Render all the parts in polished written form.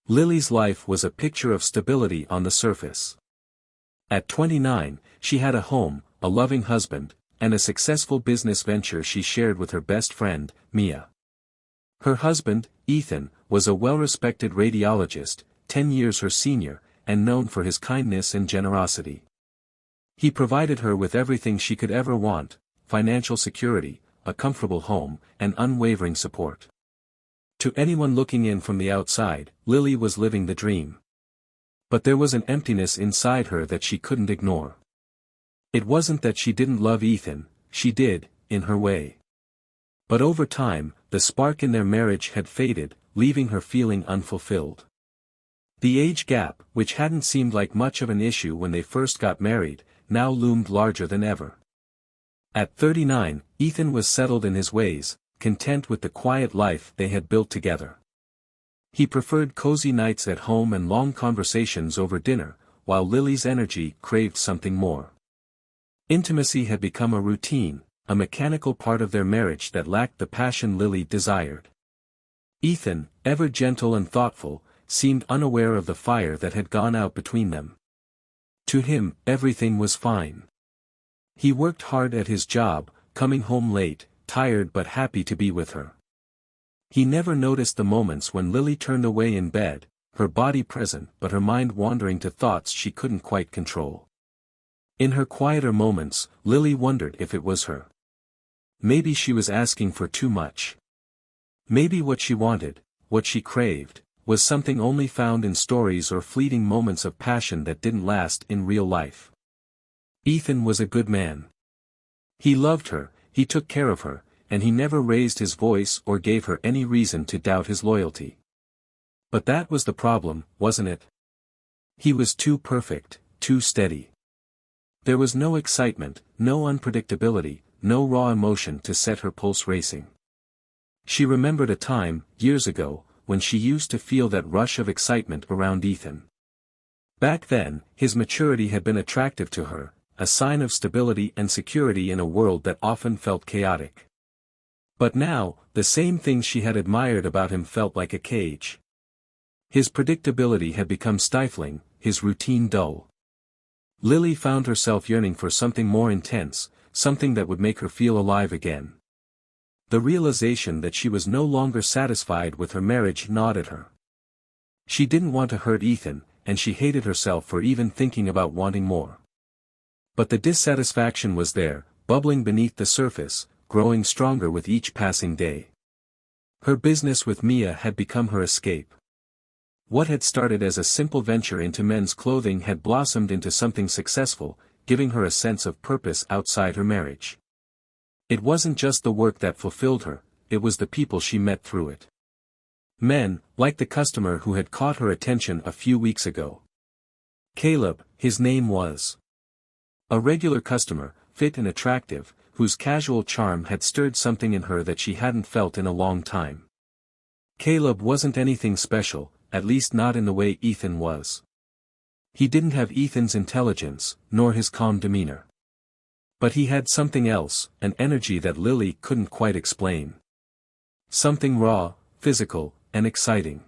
Lily's life was a picture of stability on the surface. At 29, she had a home, a loving husband, and a successful business venture she shared with her best friend, Mia. Her husband, Ethan, was a well-respected radiologist, 10 years her senior, and known for his kindness and generosity. He provided her with everything she could ever want: financial security, a comfortable home, and unwavering support. To anyone looking in from the outside, Lily was living the dream. But there was an emptiness inside her that she couldn't ignore. It wasn't that she didn't love Ethan, she did, in her way. But over time, the spark in their marriage had faded, leaving her feeling unfulfilled. The age gap, which hadn't seemed like much of an issue when they first got married, now loomed larger than ever. At 39, Ethan was settled in his ways, content with the quiet life they had built together. He preferred cozy nights at home and long conversations over dinner, while Lily's energy craved something more. Intimacy had become a routine, a mechanical part of their marriage that lacked the passion Lily desired. Ethan, ever gentle and thoughtful, seemed unaware of the fire that had gone out between them. To him, everything was fine. He worked hard at his job, coming home late, tired but happy to be with her. He never noticed the moments when Lily turned away in bed, her body present but her mind wandering to thoughts she couldn't quite control. In her quieter moments, Lily wondered if it was her. Maybe she was asking for too much. Maybe what she wanted, what she craved, was something only found in stories or fleeting moments of passion that didn't last in real life. Ethan was a good man. He loved her, he took care of her, and he never raised his voice or gave her any reason to doubt his loyalty. But that was the problem, wasn't it? He was too perfect, too steady. There was no excitement, no unpredictability, no raw emotion to set her pulse racing. She remembered a time, years ago, when she used to feel that rush of excitement around Ethan. Back then, his maturity had been attractive to her, a sign of stability and security in a world that often felt chaotic. But now, the same things she had admired about him felt like a cage. His predictability had become stifling, his routine dull. Lily found herself yearning for something more intense, something that would make her feel alive again. The realization that she was no longer satisfied with her marriage gnawed at her. She didn't want to hurt Ethan, and she hated herself for even thinking about wanting more. But the dissatisfaction was there, bubbling beneath the surface, growing stronger with each passing day. Her business with Mia had become her escape. What had started as a simple venture into men's clothing had blossomed into something successful, giving her a sense of purpose outside her marriage. It wasn't just the work that fulfilled her, it was the people she met through it. Men, like the customer who had caught her attention a few weeks ago. Caleb, his name was. A regular customer, fit and attractive, whose casual charm had stirred something in her that she hadn't felt in a long time. Caleb wasn't anything special, at least not in the way Ethan was. He didn't have Ethan's intelligence, nor his calm demeanor. But he had something else, an energy that Lily couldn't quite explain. Something raw, physical, and exciting.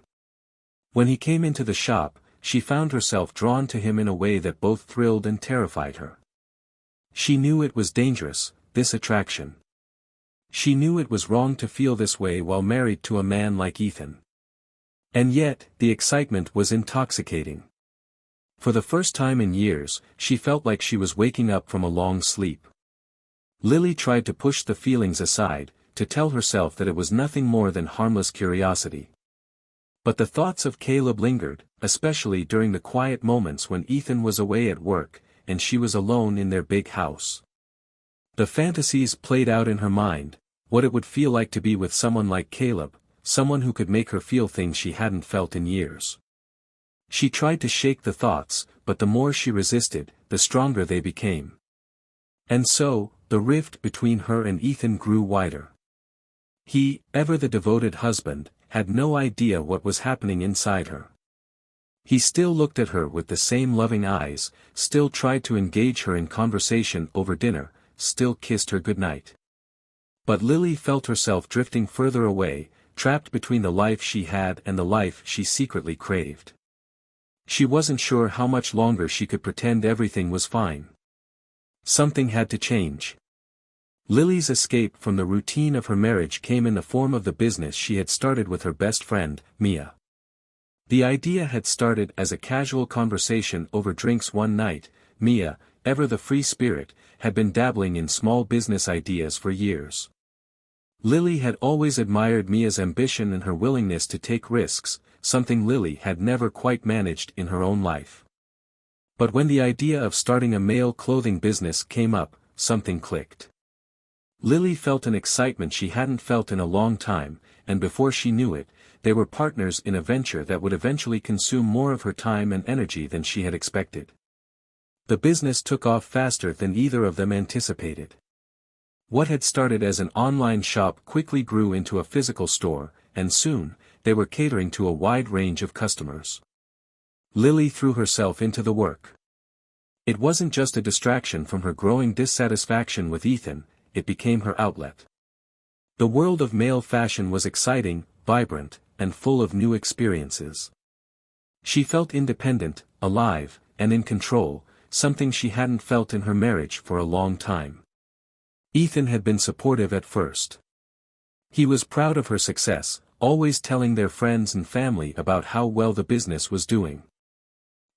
When he came into the shop, she found herself drawn to him in a way that both thrilled and terrified her. She knew it was dangerous, this attraction. She knew it was wrong to feel this way while married to a man like Ethan. And yet, the excitement was intoxicating. For the first time in years, she felt like she was waking up from a long sleep. Lily tried to push the feelings aside, to tell herself that it was nothing more than harmless curiosity. But the thoughts of Caleb lingered, especially during the quiet moments when Ethan was away at work, and she was alone in their big house. The fantasies played out in her mind, what it would feel like to be with someone like Caleb, someone who could make her feel things she hadn't felt in years. She tried to shake the thoughts, but the more she resisted, the stronger they became. And so, the rift between her and Ethan grew wider. He, ever the devoted husband, had no idea what was happening inside her. He still looked at her with the same loving eyes, still tried to engage her in conversation over dinner, still kissed her goodnight. But Lily felt herself drifting further away, trapped between the life she had and the life she secretly craved. She wasn't sure how much longer she could pretend everything was fine. Something had to change. Lily's escape from the routine of her marriage came in the form of the business she had started with her best friend, Mia. The idea had started as a casual conversation over drinks one night. Mia, ever the free spirit, had been dabbling in small business ideas for years. Lily had always admired Mia's ambition and her willingness to take risks, something Lily had never quite managed in her own life. But when the idea of starting a male clothing business came up, something clicked. Lily felt an excitement she hadn't felt in a long time, and before she knew it, they were partners in a venture that would eventually consume more of her time and energy than she had expected. The business took off faster than either of them anticipated. What had started as an online shop quickly grew into a physical store, and soon, they were catering to a wide range of customers. Lily threw herself into the work. It wasn't just a distraction from her growing dissatisfaction with Ethan, it became her outlet. The world of male fashion was exciting, vibrant, and full of new experiences. She felt independent, alive, and in control, something she hadn't felt in her marriage for a long time. Ethan had been supportive at first. He was proud of her success, always telling their friends and family about how well the business was doing.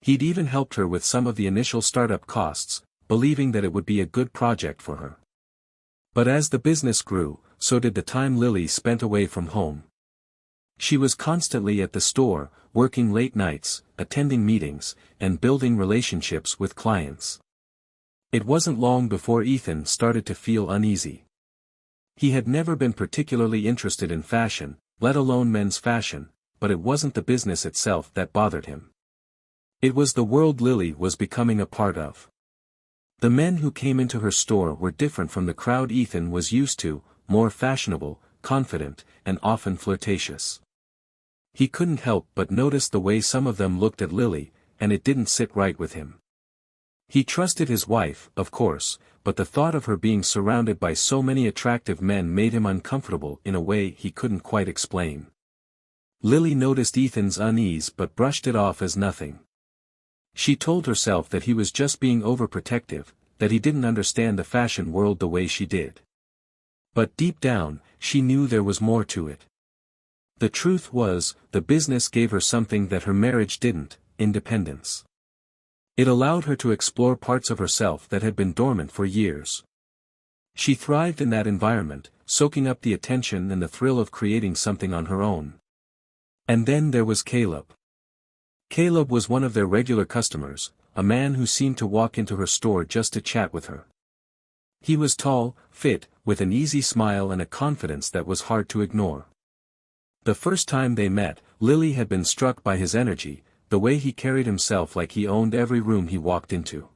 He'd even helped her with some of the initial startup costs, believing that it would be a good project for her. But as the business grew, so did the time Lily spent away from home. She was constantly at the store, working late nights, attending meetings, and building relationships with clients. It wasn't long before Ethan started to feel uneasy. He had never been particularly interested in fashion, let alone men's fashion, but it wasn't the business itself that bothered him. It was the world Lily was becoming a part of. The men who came into her store were different from the crowd Ethan was used to, more fashionable, confident, and often flirtatious. He couldn't help but notice the way some of them looked at Lily, and it didn't sit right with him. He trusted his wife, of course, but the thought of her being surrounded by so many attractive men made him uncomfortable in a way he couldn't quite explain. Lily noticed Ethan's unease but brushed it off as nothing. She told herself that he was just being overprotective, that he didn't understand the fashion world the way she did. But deep down, she knew there was more to it. The truth was, the business gave her something that her marriage didn't: independence. It allowed her to explore parts of herself that had been dormant for years. She thrived in that environment, soaking up the attention and the thrill of creating something on her own. And then there was Caleb. Caleb was one of their regular customers, a man who seemed to walk into her store just to chat with her. He was tall, fit, with an easy smile and a confidence that was hard to ignore. The first time they met, Lily had been struck by his energy, the way he carried himself like he owned every room he walked into.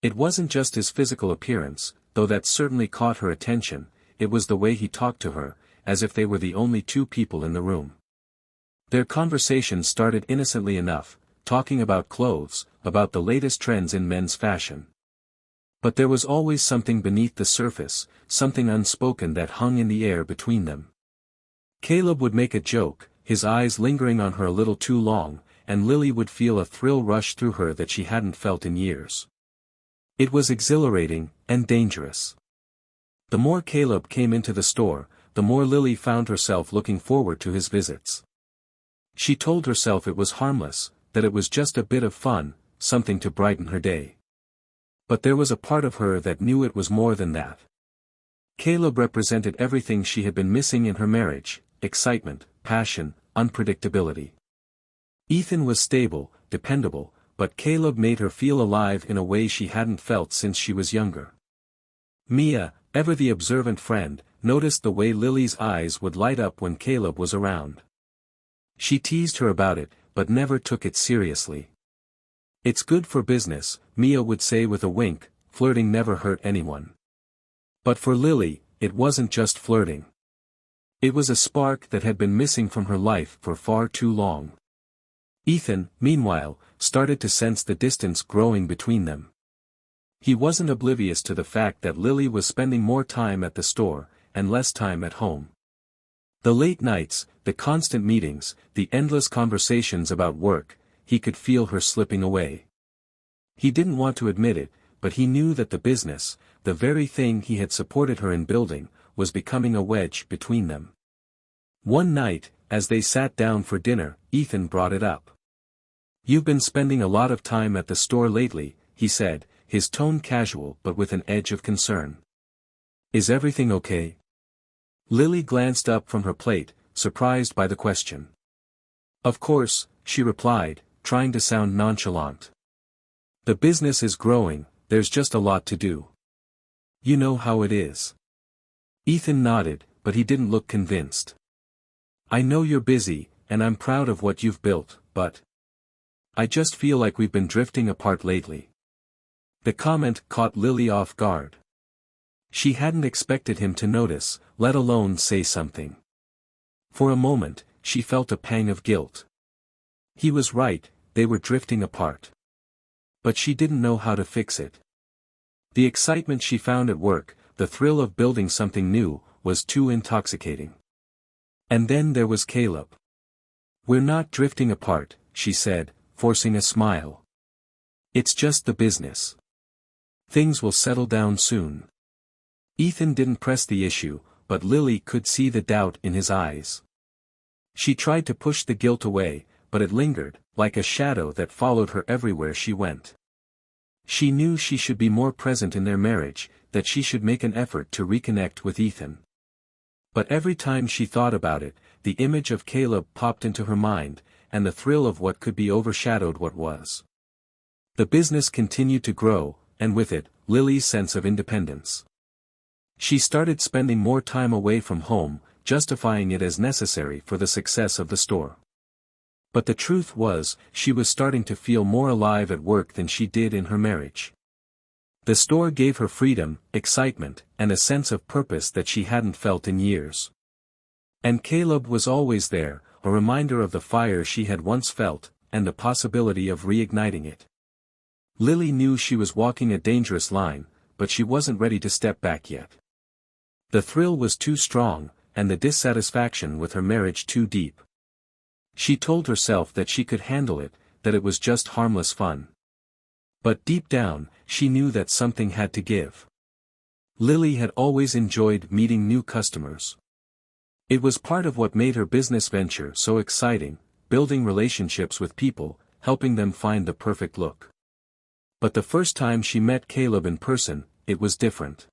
It wasn't just his physical appearance, though that certainly caught her attention, it was the way he talked to her, as if they were the only two people in the room. Their conversation started innocently enough, talking about clothes, about the latest trends in men's fashion. But there was always something beneath the surface, something unspoken that hung in the air between them. Caleb would make a joke, his eyes lingering on her a little too long, and Lily would feel a thrill rush through her that she hadn't felt in years. It was exhilarating, and dangerous. The more Caleb came into the store, the more Lily found herself looking forward to his visits. She told herself it was harmless, that it was just a bit of fun, something to brighten her day. But there was a part of her that knew it was more than that. Caleb represented everything she had been missing in her marriage: excitement, passion, unpredictability. Ethan was stable, dependable, but Caleb made her feel alive in a way she hadn't felt since she was younger. Mia, ever the observant friend, noticed the way Lily's eyes would light up when Caleb was around. She teased her about it, but never took it seriously. "It's good for business," Mia would say with a wink, flirting never hurt anyone. But for Lily, it wasn't just flirting. It was a spark that had been missing from her life for far too long. Ethan, meanwhile, started to sense the distance growing between them. He wasn't oblivious to the fact that Lily was spending more time at the store, and less time at home. The late nights, the constant meetings, the endless conversations about work, he could feel her slipping away. He didn't want to admit it, but he knew that the business, the very thing he had supported her in building, was becoming a wedge between them. One night, as they sat down for dinner, Ethan brought it up. "You've been spending a lot of time at the store lately," he said, his tone casual but with an edge of concern. "Is everything okay?" Lily glanced up from her plate, surprised by the question. "Of course," she replied, trying to sound nonchalant. "The business is growing, there's just a lot to do. You know how it is." Ethan nodded, but he didn't look convinced. "I know you're busy, and I'm proud of what you've built, but I just feel like we've been drifting apart lately." The comment caught Lily off guard. She hadn't expected him to notice, let alone say something. For a moment, she felt a pang of guilt. He was right, they were drifting apart. But she didn't know how to fix it. The excitement she found at work, the thrill of building something new, was too intoxicating. And then there was Caleb. "We're not drifting apart," she said, forcing a smile. "It's just the business. Things will settle down soon." Ethan didn't press the issue, but Lily could see the doubt in his eyes. She tried to push the guilt away, but it lingered, like a shadow that followed her everywhere she went. She knew she should be more present in their marriage, that she should make an effort to reconnect with Ethan. But every time she thought about it, the image of Caleb popped into her mind, and the thrill of what could be overshadowed what was. The business continued to grow, and with it, Lily's sense of independence. She started spending more time away from home, justifying it as necessary for the success of the store. But the truth was, she was starting to feel more alive at work than she did in her marriage. The store gave her freedom, excitement, and a sense of purpose that she hadn't felt in years. And Caleb was always there, a reminder of the fire she had once felt, and the possibility of reigniting it. Lily knew she was walking a dangerous line, but she wasn't ready to step back yet. The thrill was too strong, and the dissatisfaction with her marriage too deep. She told herself that she could handle it, that it was just harmless fun. But deep down, she knew that something had to give. Lily had always enjoyed meeting new customers. It was part of what made her business venture so exciting, building relationships with people, helping them find the perfect look. But the first time she met Caleb in person, it was different.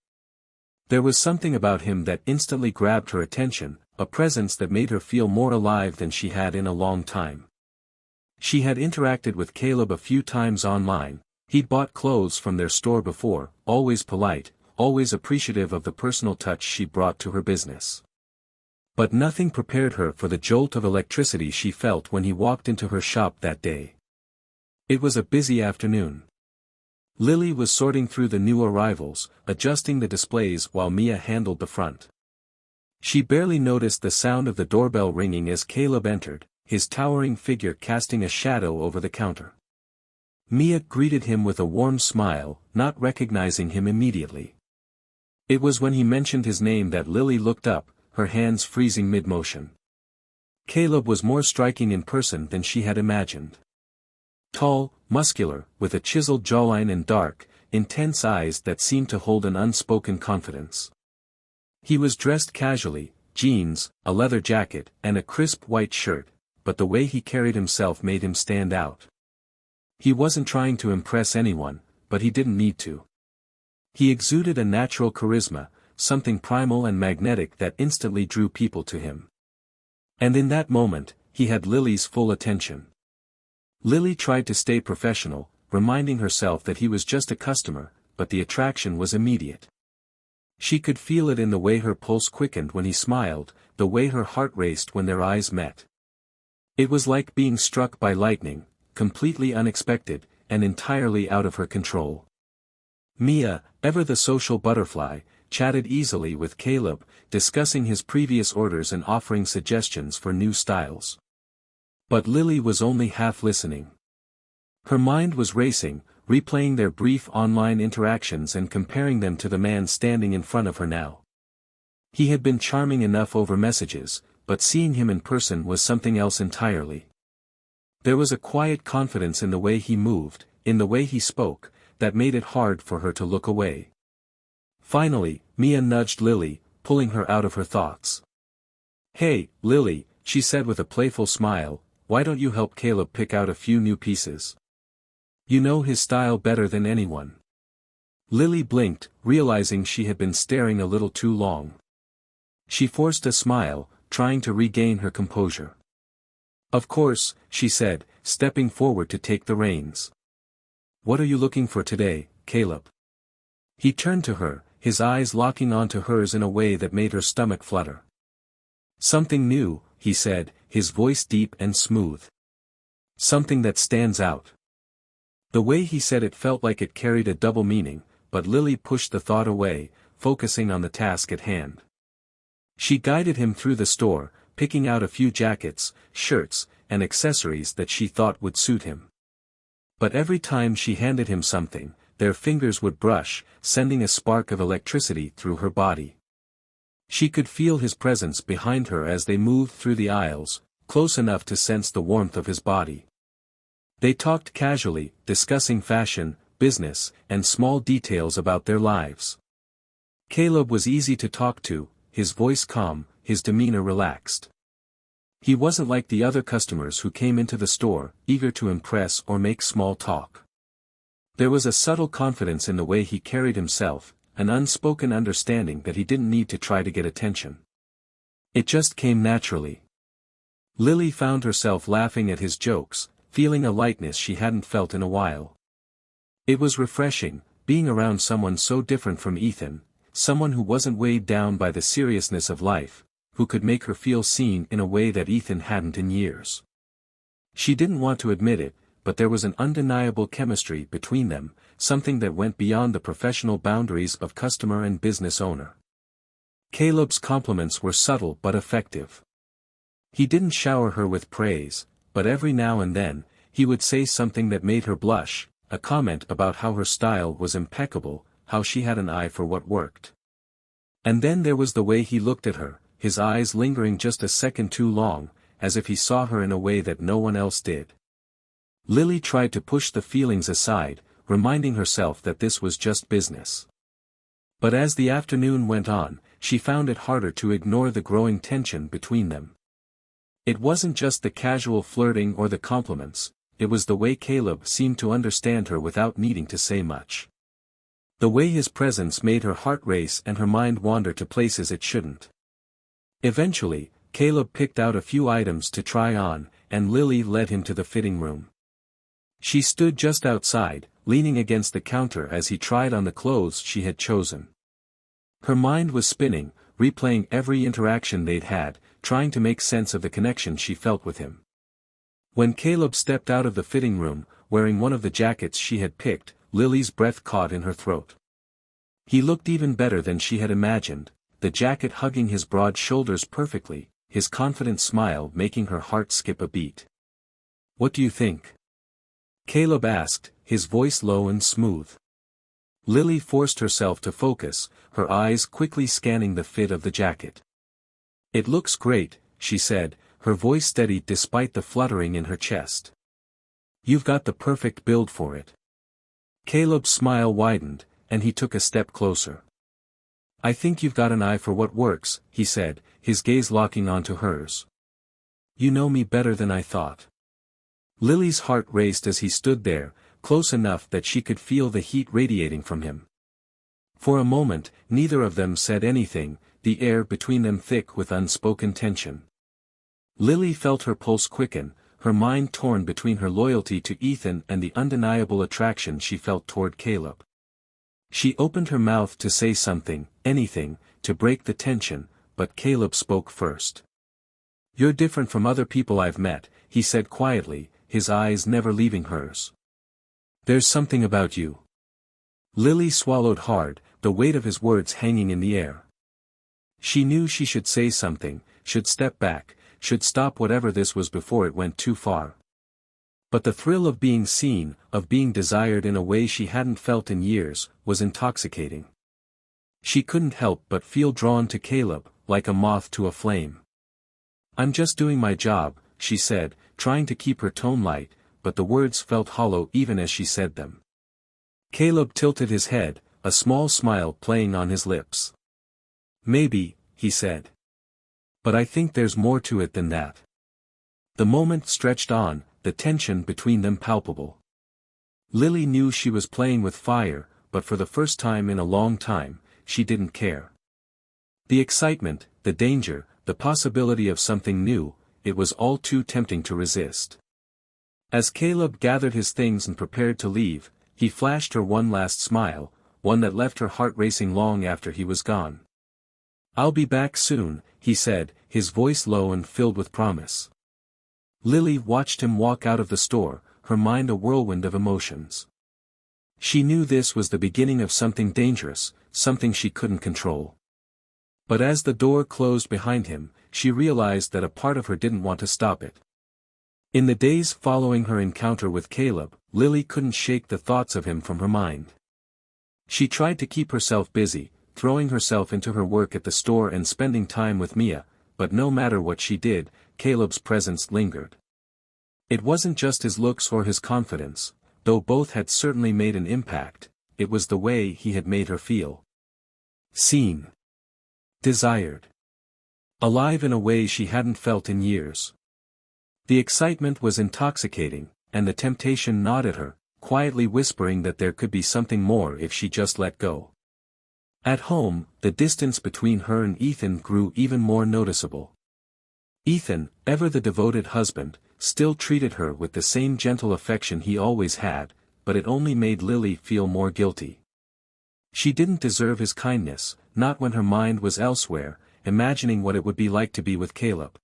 There was something about him that instantly grabbed her attention, a presence that made her feel more alive than she had in a long time. She had interacted with Caleb a few times online. He'd bought clothes from their store before, always polite, always appreciative of the personal touch she brought to her business. But nothing prepared her for the jolt of electricity she felt when he walked into her shop that day. It was a busy afternoon. Lily was sorting through the new arrivals, adjusting the displays while Mia handled the front. She barely noticed the sound of the doorbell ringing as Caleb entered, his towering figure casting a shadow over the counter. Mia greeted him with a warm smile, not recognizing him immediately. It was when he mentioned his name that Lily looked up, her hands freezing mid-motion. Caleb was more striking in person than she had imagined. Tall, muscular, with a chiseled jawline and dark, intense eyes that seemed to hold an unspoken confidence. He was dressed casually, jeans, a leather jacket, and a crisp white shirt, but the way he carried himself made him stand out. He wasn't trying to impress anyone, but he didn't need to. He exuded a natural charisma, something primal and magnetic that instantly drew people to him. And in that moment, he had Lily's full attention. Lily tried to stay professional, reminding herself that he was just a customer, but the attraction was immediate. She could feel it in the way her pulse quickened when he smiled, the way her heart raced when their eyes met. It was like being struck by lightning, completely unexpected, and entirely out of her control. Mia, ever the social butterfly, chatted easily with Caleb, discussing his previous orders and offering suggestions for new styles. But Lily was only half listening. Her mind was racing, replaying their brief online interactions and comparing them to the man standing in front of her now. He had been charming enough over messages, but seeing him in person was something else entirely. There was a quiet confidence in the way he moved, in the way he spoke, that made it hard for her to look away. Finally, Mia nudged Lily, pulling her out of her thoughts. "Hey, Lily," she said with a playful smile, "why don't you help Caleb pick out a few new pieces? You know his style better than anyone." Lily blinked, realizing she had been staring a little too long. She forced a smile, trying to regain her composure. "Of course," she said, stepping forward to take the reins. "What are you looking for today, Caleb?" He turned to her, his eyes locking onto hers in a way that made her stomach flutter. "Something new," he said, his voice deep and smooth. "Something that stands out." The way he said it felt like it carried a double meaning, but Lily pushed the thought away, focusing on the task at hand. She guided him through the store, picking out a few jackets, shirts, and accessories that she thought would suit him. But every time she handed him something, their fingers would brush, sending a spark of electricity through her body. She could feel his presence behind her as they moved through the aisles, close enough to sense the warmth of his body. They talked casually, discussing fashion, business, and small details about their lives. Caleb was easy to talk to, his voice calm, his demeanor relaxed. He wasn't like the other customers who came into the store, eager to impress or make small talk. There was a subtle confidence in the way he carried himself, an unspoken understanding that he didn't need to try to get attention. It just came naturally. Lily found herself laughing at his jokes, feeling a lightness she hadn't felt in a while. It was refreshing, being around someone so different from Ethan, someone who wasn't weighed down by the seriousness of life, who could make her feel seen in a way that Ethan hadn't in years. She didn't want to admit it, but there was an undeniable chemistry between them, something that went beyond the professional boundaries of customer and business owner. Caleb's compliments were subtle but effective. He didn't shower her with praise, but every now and then, he would say something that made her blush, a comment about how her style was impeccable, how she had an eye for what worked. And then there was the way he looked at her, his eyes lingering just a second too long, as if he saw her in a way that no one else did. Lily tried to push the feelings aside, reminding herself that this was just business. But as the afternoon went on, she found it harder to ignore the growing tension between them. It wasn't just the casual flirting or the compliments, it was the way Caleb seemed to understand her without needing to say much. The way his presence made her heart race and her mind wander to places it shouldn't. Eventually, Caleb picked out a few items to try on, and Lily led him to the fitting room. She stood just outside, leaning against the counter as he tried on the clothes she had chosen. Her mind was spinning, replaying every interaction they'd had, trying to make sense of the connection she felt with him. When Caleb stepped out of the fitting room, wearing one of the jackets she had picked, Lily's breath caught in her throat. He looked even better than she had imagined, the jacket hugging his broad shoulders perfectly, his confident smile making her heart skip a beat. "What do you think?" Caleb asked, his voice low and smooth. Lily forced herself to focus, her eyes quickly scanning the fit of the jacket. "It looks great," she said, her voice steady despite the fluttering in her chest. "You've got the perfect build for it." Caleb's smile widened, and he took a step closer. "I think you've got an eye for what works," he said, his gaze locking onto hers. "You know me better than I thought." Lily's heart raced as he stood there, close enough that she could feel the heat radiating from him. For a moment, neither of them said anything, the air between them thick with unspoken tension. Lily felt her pulse quicken, her mind torn between her loyalty to Ethan and the undeniable attraction she felt toward Caleb. She opened her mouth to say something, anything, to break the tension, but Caleb spoke first. "You're different from other people I've met," he said quietly, his eyes never leaving hers. "There's something about you." Lily swallowed hard, the weight of his words hanging in the air. She knew she should say something, should step back, should stop whatever this was before it went too far. But the thrill of being seen, of being desired in a way she hadn't felt in years, was intoxicating. She couldn't help but feel drawn to Caleb, like a moth to a flame. "I'm just doing my job," she said, trying to keep her tone light, but the words felt hollow even as she said them. Caleb tilted his head, a small smile playing on his lips. "Maybe," he said. "But I think there's more to it than that." The moment stretched on, the tension between them palpable. Lily knew she was playing with fire, but for the first time in a long time, she didn't care. The excitement, the danger, the possibility of something new, it was all too tempting to resist. As Caleb gathered his things and prepared to leave, he flashed her one last smile, one that left her heart racing long after he was gone. "I'll be back soon," he said, his voice low and filled with promise. Lily watched him walk out of the store, her mind a whirlwind of emotions. She knew this was the beginning of something dangerous, something she couldn't control. But as the door closed behind him, she realized that a part of her didn't want to stop it. In the days following her encounter with Caleb, Lily couldn't shake the thoughts of him from her mind. She tried to keep herself busy, throwing herself into her work at the store and spending time with Mia, but no matter what she did, Caleb's presence lingered. It wasn't just his looks or his confidence, though both had certainly made an impact, it was the way he had made her feel. Seen. Desired. Alive in a way she hadn't felt in years. The excitement was intoxicating, and the temptation gnawed at her, quietly whispering that there could be something more if she just let go. At home, the distance between her and Ethan grew even more noticeable. Ethan, ever the devoted husband, still treated her with the same gentle affection he always had, but it only made Lily feel more guilty. She didn't deserve his kindness, not when her mind was elsewhere, imagining what it would be like to be with Caleb.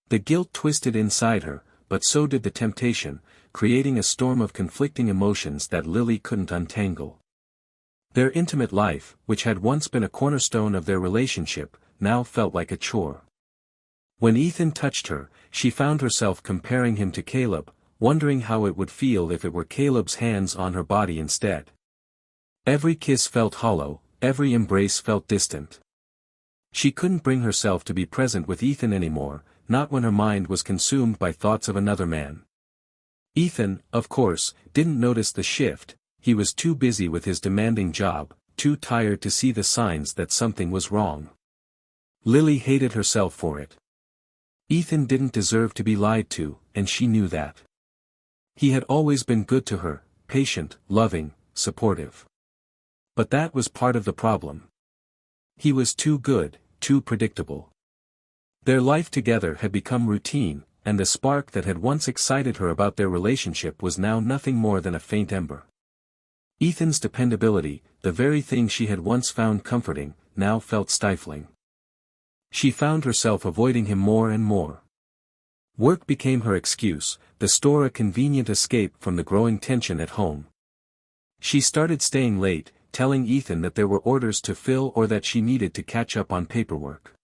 The guilt twisted inside her, but so did the temptation, creating a storm of conflicting emotions that Lily couldn't untangle. Their intimate life, which had once been a cornerstone of their relationship, now felt like a chore. When Ethan touched her, she found herself comparing him to Caleb, wondering how it would feel if it were Caleb's hands on her body instead. Every kiss felt hollow, every embrace felt distant. She couldn't bring herself to be present with Ethan anymore, not when her mind was consumed by thoughts of another man. Ethan, of course, didn't notice the shift, he was too busy with his demanding job, too tired to see the signs that something was wrong. Lily hated herself for it. Ethan didn't deserve to be lied to, and she knew that. He had always been good to her, patient, loving, supportive. But that was part of the problem. He was too good, too predictable. Their life together had become routine, and the spark that had once excited her about their relationship was now nothing more than a faint ember. Ethan's dependability, the very thing she had once found comforting, now felt stifling. She found herself avoiding him more and more. Work became her excuse, the store a convenient escape from the growing tension at home. She started staying late, telling Ethan that there were orders to fill or that she needed to catch up on paperwork.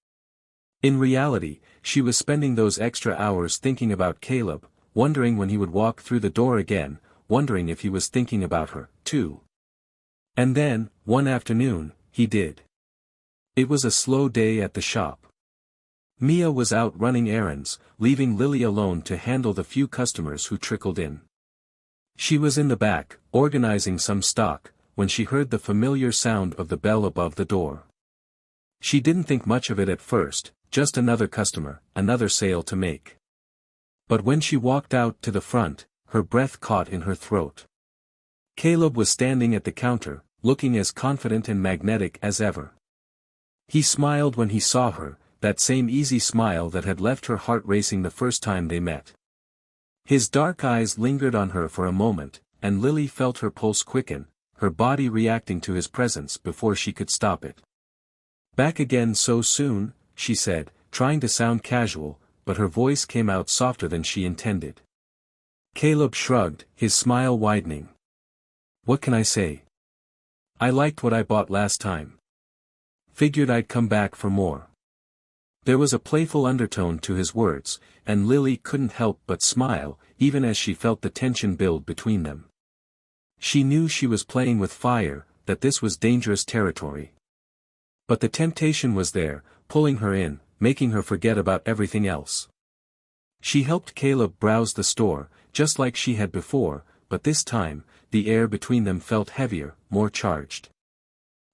In reality, she was spending those extra hours thinking about Caleb, wondering when he would walk through the door again, wondering if he was thinking about her, too. And then, one afternoon, he did. It was a slow day at the shop. Mia was out running errands, leaving Lily alone to handle the few customers who trickled in. She was in the back, organizing some stock, when she heard the familiar sound of the bell above the door. She didn't think much of it at first, just another customer, another sale to make. But when she walked out to the front, her breath caught in her throat. Caleb was standing at the counter, looking as confident and magnetic as ever. He smiled when he saw her, that same easy smile that had left her heart racing the first time they met. His dark eyes lingered on her for a moment, and Lily felt her pulse quicken, her body reacting to his presence before she could stop it. "Back again so soon?" she said, trying to sound casual, but her voice came out softer than she intended. Caleb shrugged, his smile widening. "What can I say? I liked what I bought last time. Figured I'd come back for more." There was a playful undertone to his words, and Lily couldn't help but smile, even as she felt the tension build between them. She knew she was playing with fire, that this was dangerous territory. But the temptation was there, pulling her in, making her forget about everything else. She helped Caleb browse the store, just like she had before, but this time, the air between them felt heavier, more charged.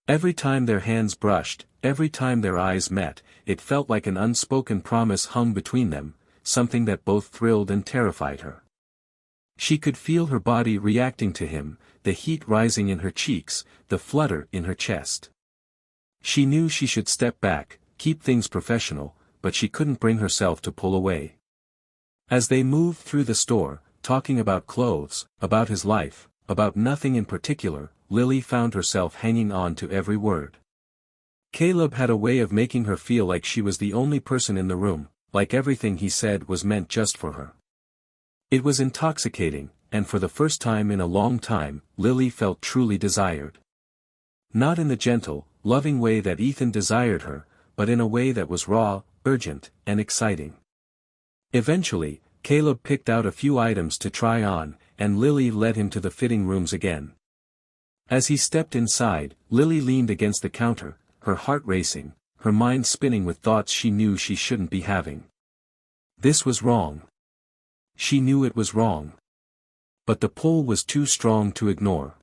Every time their hands brushed, every time their eyes met, it felt like an unspoken promise hung between them, something that both thrilled and terrified her. She could feel her body reacting to him, the heat rising in her cheeks, the flutter in her chest. She knew she should step back, keep things professional, but she couldn't bring herself to pull away. As they moved through the store, talking about clothes, about his life, about nothing in particular, Lily found herself hanging on to every word. Caleb had a way of making her feel like she was the only person in the room, like everything he said was meant just for her. It was intoxicating, and for the first time in a long time, Lily felt truly desired. Not in the gentle, loving way that Ethan desired her, but in a way that was raw, urgent, and exciting. Eventually, Caleb picked out a few items to try on, and Lily led him to the fitting rooms again. As he stepped inside, Lily leaned against the counter, her heart racing, her mind spinning with thoughts she knew she shouldn't be having. This was wrong. She knew it was wrong. But the pull was too strong to ignore.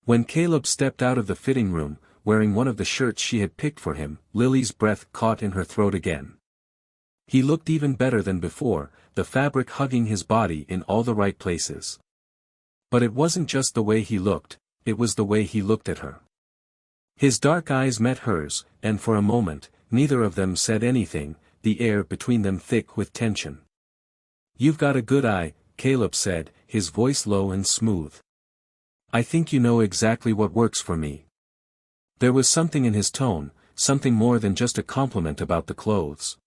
When Caleb stepped out of the fitting room, wearing one of the shirts she had picked for him, Lily's breath caught in her throat again. He looked even better than before, the fabric hugging his body in all the right places. But it wasn't just the way he looked, it was the way he looked at her. His dark eyes met hers, and for a moment, neither of them said anything, the air between them thick with tension. "You've got a good eye," Caleb said, his voice low and smooth. "I think you know exactly what works for me." There was something in his tone, something more than just a compliment about the clothes.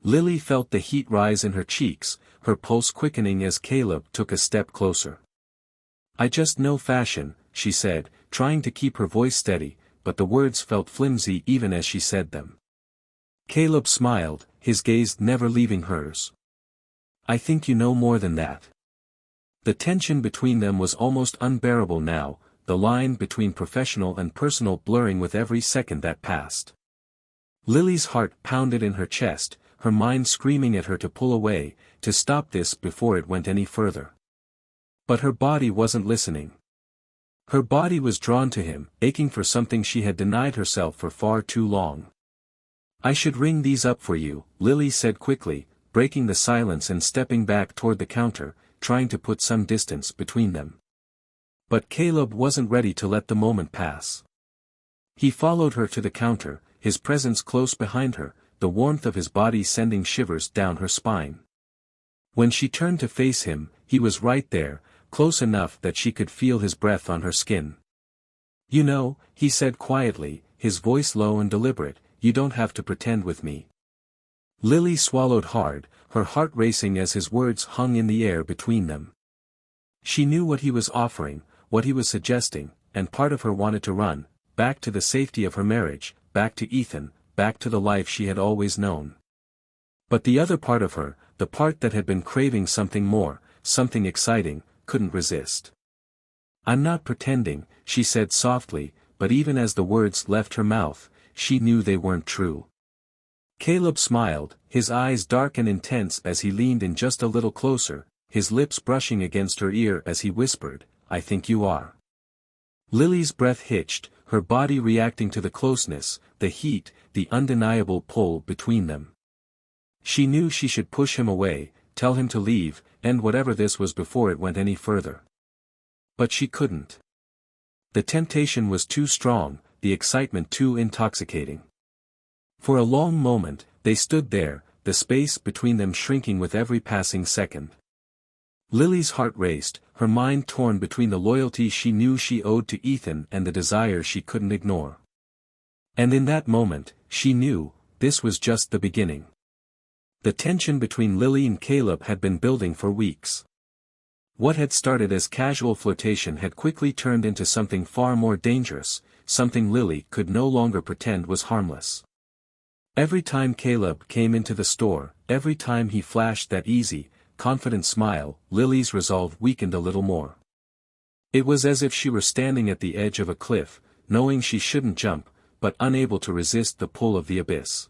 Lily felt the heat rise in her cheeks, her pulse quickening as Caleb took a step closer. "I just know fashion," she said, trying to keep her voice steady, but the words felt flimsy even as she said them. Caleb smiled, his gaze never leaving hers. "I think you know more than that." The tension between them was almost unbearable now, the line between professional and personal blurring with every second that passed. Lily's heart pounded in her chest, her mind screaming at her to pull away, to stop this before it went any further. But her body wasn't listening. Her body was drawn to him, aching for something she had denied herself for far too long. "I should ring these up for you," Lily said quickly, breaking the silence and stepping back toward the counter, trying to put some distance between them. But Caleb wasn't ready to let the moment pass. He followed her to the counter, his presence close behind her, the warmth of his body sending shivers down her spine. When she turned to face him, he was right there, close enough that she could feel his breath on her skin. "You know," he said quietly, his voice low and deliberate, "you don't have to pretend with me." Lily swallowed hard, her heart racing as his words hung in the air between them. She knew what he was offering, what he was suggesting, and part of her wanted to run, back to the safety of her marriage, back to Ethan, back to the life she had always known. But the other part of her, the part that had been craving something more, something exciting, couldn't resist. "I'm not pretending," she said softly, but even as the words left her mouth, she knew they weren't true. Caleb smiled, his eyes dark and intense as he leaned in just a little closer, his lips brushing against her ear as he whispered, "I think you are." Lily's breath hitched, her body reacting to the closeness, the heat, the undeniable pull between them. She knew she should push him away, tell him to leave, end whatever this was before it went any further. But she couldn't. The temptation was too strong, the excitement too intoxicating. For a long moment, they stood there, the space between them shrinking with every passing second. Lily's heart raced, her mind torn between the loyalty she knew she owed to Ethan and the desire she couldn't ignore. And in that moment, she knew, this was just the beginning. The tension between Lily and Caleb had been building for weeks. What had started as casual flirtation had quickly turned into something far more dangerous, something Lily could no longer pretend was harmless. Every time Caleb came into the store, every time he flashed that easy, confident smile, Lily's resolve weakened a little more. It was as if she were standing at the edge of a cliff, knowing she shouldn't jump, but unable to resist the pull of the abyss.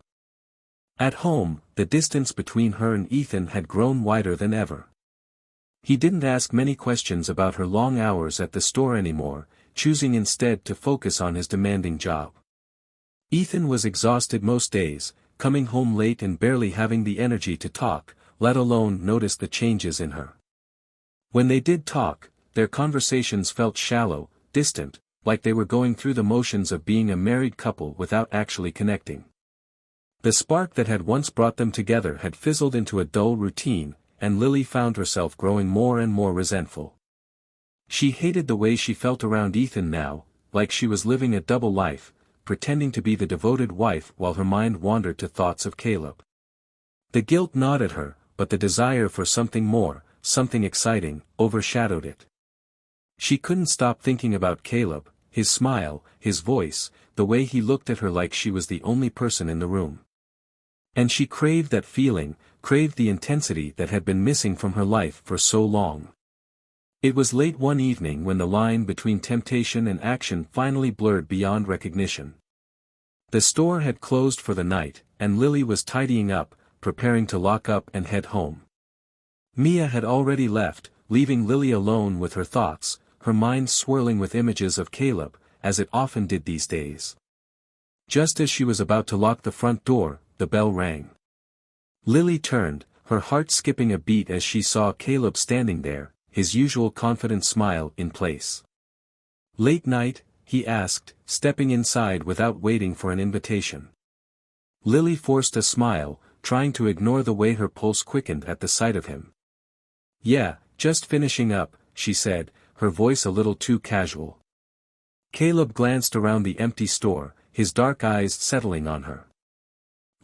At home, the distance between her and Ethan had grown wider than ever. He didn't ask many questions about her long hours at the store anymore, choosing instead to focus on his demanding job. Ethan was exhausted most days, coming home late and barely having the energy to talk, let alone notice the changes in her. When they did talk, their conversations felt shallow, distant, like they were going through the motions of being a married couple without actually connecting. The spark that had once brought them together had fizzled into a dull routine, and Lily found herself growing more and more resentful. She hated the way she felt around Ethan now, like she was living a double life, pretending to be the devoted wife while her mind wandered to thoughts of Caleb. The guilt gnawed at her, but the desire for something more, something exciting, overshadowed it. She couldn't stop thinking about Caleb, his smile, his voice, the way he looked at her like she was the only person in the room. And she craved that feeling, craved the intensity that had been missing from her life for so long. It was late one evening when the line between temptation and action finally blurred beyond recognition. The store had closed for the night, and Lily was tidying up, preparing to lock up and head home. Mia had already left, leaving Lily alone with her thoughts, her mind swirling with images of Caleb, as it often did these days. Just as she was about to lock the front door, the bell rang. Lily turned, her heart skipping a beat as she saw Caleb standing there, his usual confident smile in place. "Late night?" he asked, stepping inside without waiting for an invitation. Lily forced a smile, trying to ignore the way her pulse quickened at the sight of him. "Yeah, just finishing up," she said, her voice a little too casual. Caleb glanced around the empty store, his dark eyes settling on her.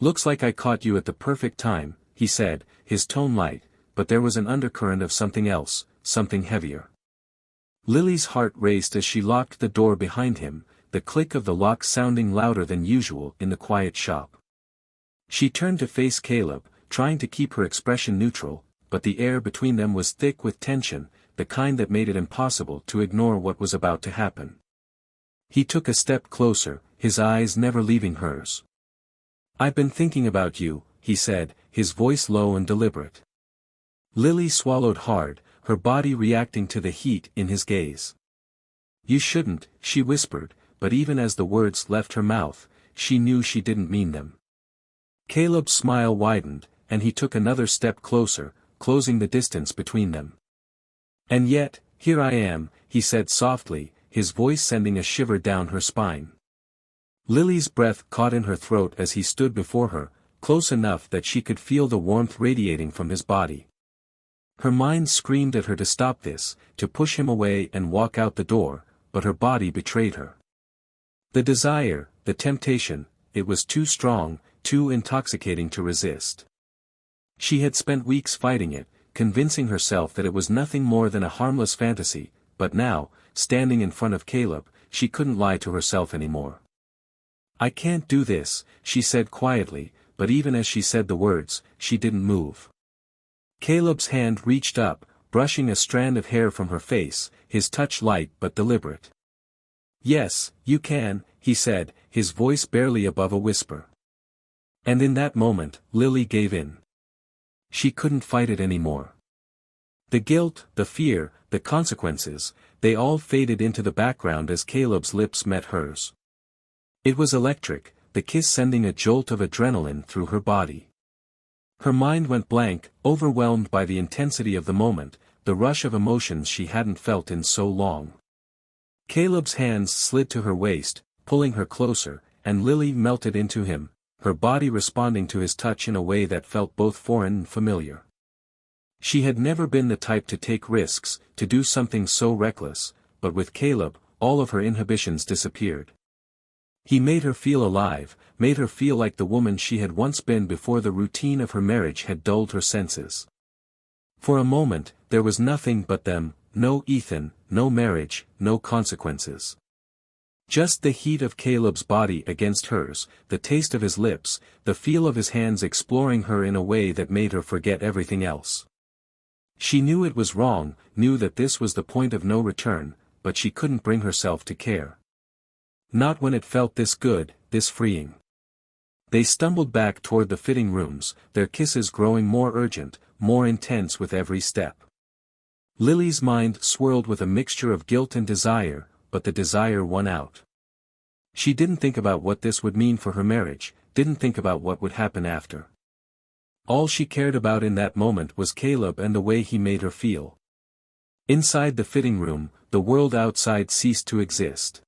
"Looks like I caught you at the perfect time," he said, his tone light, but there was an undercurrent of something else, something heavier. Lily's heart raced as she locked the door behind him, the click of the lock sounding louder than usual in the quiet shop. She turned to face Caleb, trying to keep her expression neutral, but the air between them was thick with tension, the kind that made it impossible to ignore what was about to happen. He took a step closer, his eyes never leaving hers. "I've been thinking about you," he said, his voice low and deliberate. Lily swallowed hard, her body reacting to the heat in his gaze. "You shouldn't," she whispered, but even as the words left her mouth, she knew she didn't mean them. Caleb's smile widened, and he took another step closer, closing the distance between them. "And yet, here I am," he said softly, his voice sending a shiver down her spine. Lily's breath caught in her throat as he stood before her, close enough that she could feel the warmth radiating from his body. Her mind screamed at her to stop this, to push him away and walk out the door, but her body betrayed her. The desire, the temptation, it was too strong, too intoxicating to resist. She had spent weeks fighting it, convincing herself that it was nothing more than a harmless fantasy, but now, standing in front of Caleb, she couldn't lie to herself anymore. "I can't do this," she said quietly, but even as she said the words, she didn't move. Caleb's hand reached up, brushing a strand of hair from her face, his touch light but deliberate. "Yes, you can," he said, his voice barely above a whisper. And in that moment, Lily gave in. She couldn't fight it anymore. The guilt, the fear, the consequences, they all faded into the background as Caleb's lips met hers. It was electric, the kiss sending a jolt of adrenaline through her body. Her mind went blank, overwhelmed by the intensity of the moment, the rush of emotions she hadn't felt in so long. Caleb's hands slid to her waist, pulling her closer, and Lily melted into him, her body responding to his touch in a way that felt both foreign and familiar. She had never been the type to take risks, to do something so reckless, but with Caleb, all of her inhibitions disappeared. He made her feel alive, made her feel like the woman she had once been before the routine of her marriage had dulled her senses. For a moment, there was nothing but them, no Ethan, no marriage, no consequences. Just the heat of Caleb's body against hers, the taste of his lips, the feel of his hands exploring her in a way that made her forget everything else. She knew it was wrong, knew that this was the point of no return, but she couldn't bring herself to care. Not when it felt this good, this freeing. They stumbled back toward the fitting rooms, their kisses growing more urgent, more intense with every step. Lily's mind swirled with a mixture of guilt and desire, but the desire won out. She didn't think about what this would mean for her marriage, didn't think about what would happen after. All she cared about in that moment was Caleb and the way he made her feel. Inside the fitting room, the world outside ceased to exist.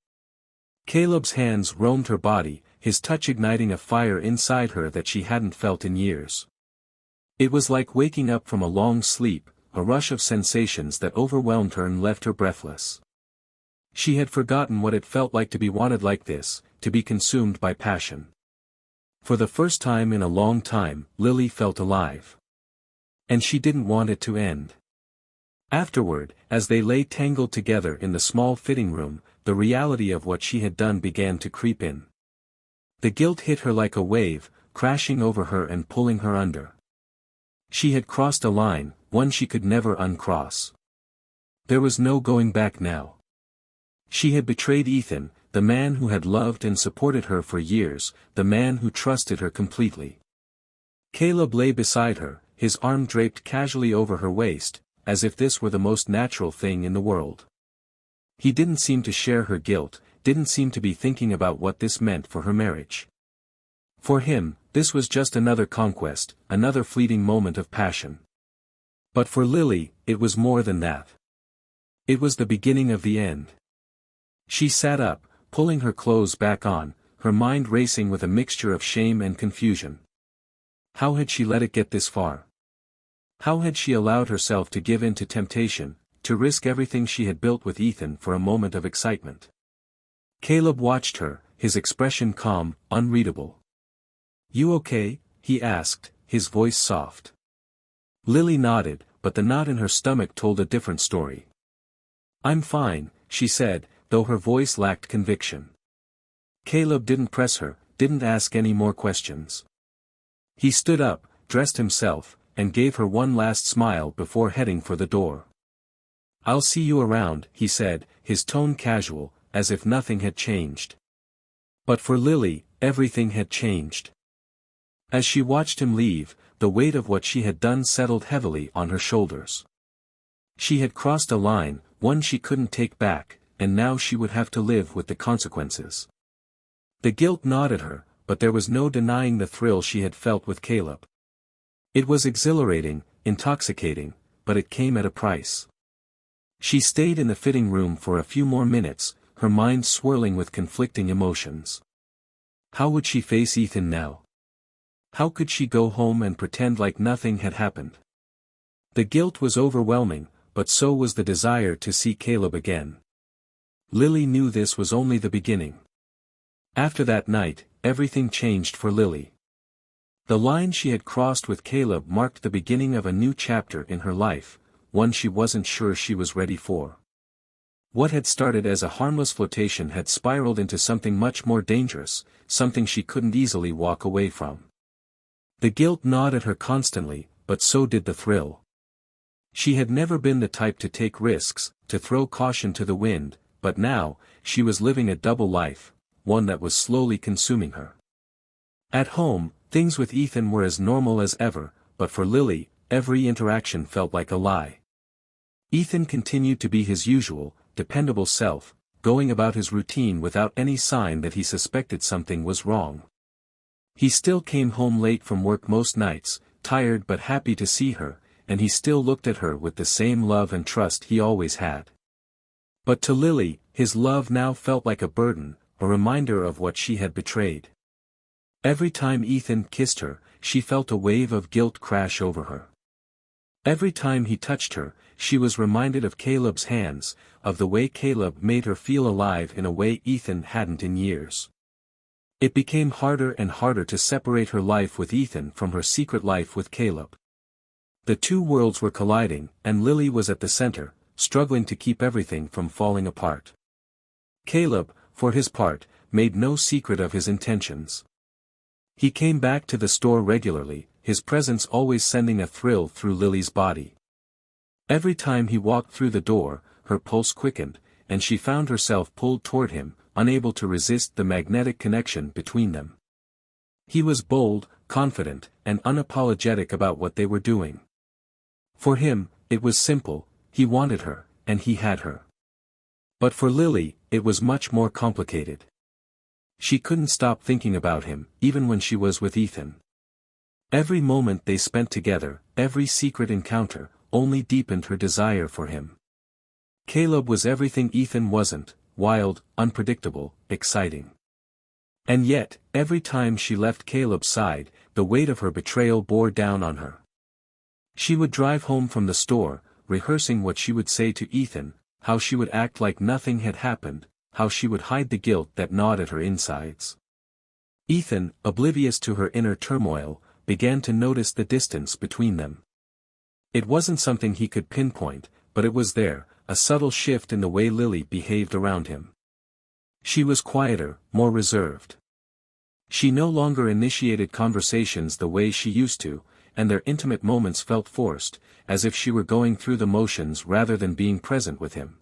Caleb's hands roamed her body, his touch igniting a fire inside her that she hadn't felt in years. It was like waking up from a long sleep, a rush of sensations that overwhelmed her and left her breathless. She had forgotten what it felt like to be wanted like this, to be consumed by passion. For the first time in a long time, Lily felt alive. And she didn't want it to end. Afterward, as they lay tangled together in the small fitting room, the reality of what she had done began to creep in. The guilt hit her like a wave, crashing over her and pulling her under. She had crossed a line, one she could never uncross. There was no going back now. She had betrayed Ethan, the man who had loved and supported her for years, the man who trusted her completely. Caleb lay beside her, his arm draped casually over her waist, as if this were the most natural thing in the world. He didn't seem to share her guilt, didn't seem to be thinking about what this meant for her marriage. For him, this was just another conquest, another fleeting moment of passion. But for Lily, it was more than that. It was the beginning of the end. She sat up, pulling her clothes back on, her mind racing with a mixture of shame and confusion. How had she let it get this far? How had she allowed herself to give in to temptation, to risk everything she had built with Ethan for a moment of excitement? Caleb watched her, his expression calm, unreadable. "You okay?" he asked, his voice soft. Lily nodded, but the knot in her stomach told a different story. "I'm fine," she said, though her voice lacked conviction. Caleb didn't press her, didn't ask any more questions. He stood up, dressed himself, and gave her one last smile before heading for the door. "I'll see you around," he said, his tone casual, as if nothing had changed. But for Lily, everything had changed. As she watched him leave, the weight of what she had done settled heavily on her shoulders. She had crossed a line, one she couldn't take back, and now she would have to live with the consequences. The guilt gnawed at her, but there was no denying the thrill she had felt with Caleb. It was exhilarating, intoxicating, but it came at a price. She stayed in the fitting room for a few more minutes, her mind swirling with conflicting emotions. How would she face Ethan now? How could she go home and pretend like nothing had happened? The guilt was overwhelming, but so was the desire to see Caleb again. Lily knew this was only the beginning. After that night, everything changed for Lily. The line she had crossed with Caleb marked the beginning of a new chapter in her life, one she wasn't sure she was ready for. What had started as a harmless flirtation had spiraled into something much more dangerous, something she couldn't easily walk away from. The guilt gnawed at her constantly, but so did the thrill. She had never been the type to take risks, to throw caution to the wind, but now, she was living a double life, one that was slowly consuming her. At home, things with Ethan were as normal as ever, but for Lily, every interaction felt like a lie. Ethan continued to be his usual, dependable self, going about his routine without any sign that he suspected something was wrong. He still came home late from work most nights, tired but happy to see her, and he still looked at her with the same love and trust he always had. But to Lily, his love now felt like a burden, a reminder of what she had betrayed. Every time Ethan kissed her, she felt a wave of guilt crash over her. Every time he touched her, she was reminded of Caleb's hands, of the way Caleb made her feel alive in a way Ethan hadn't in years. It became harder and harder to separate her life with Ethan from her secret life with Caleb. The two worlds were colliding, and Lily was at the center, struggling to keep everything from falling apart. Caleb, for his part, made no secret of his intentions. He came back to the store regularly, his presence always sending a thrill through Lily's body. Every time he walked through the door, her pulse quickened, and she found herself pulled toward him, unable to resist the magnetic connection between them. He was bold, confident, and unapologetic about what they were doing. For him, it was simple, he wanted her, and he had her. But for Lily, it was much more complicated. She couldn't stop thinking about him, even when she was with Ethan. Every moment they spent together, every secret encounter, only deepened her desire for him. Caleb was everything Ethan wasn't: wild, unpredictable, exciting. And yet, every time she left Caleb's side, the weight of her betrayal bore down on her. She would drive home from the store, rehearsing what she would say to Ethan, how she would act like nothing had happened, how she would hide the guilt that gnawed at her insides. Ethan, oblivious to her inner turmoil, began to notice the distance between them. It wasn't something he could pinpoint, but it was there, a subtle shift in the way Lily behaved around him. She was quieter, more reserved. She no longer initiated conversations the way she used to, and their intimate moments felt forced, as if she were going through the motions rather than being present with him.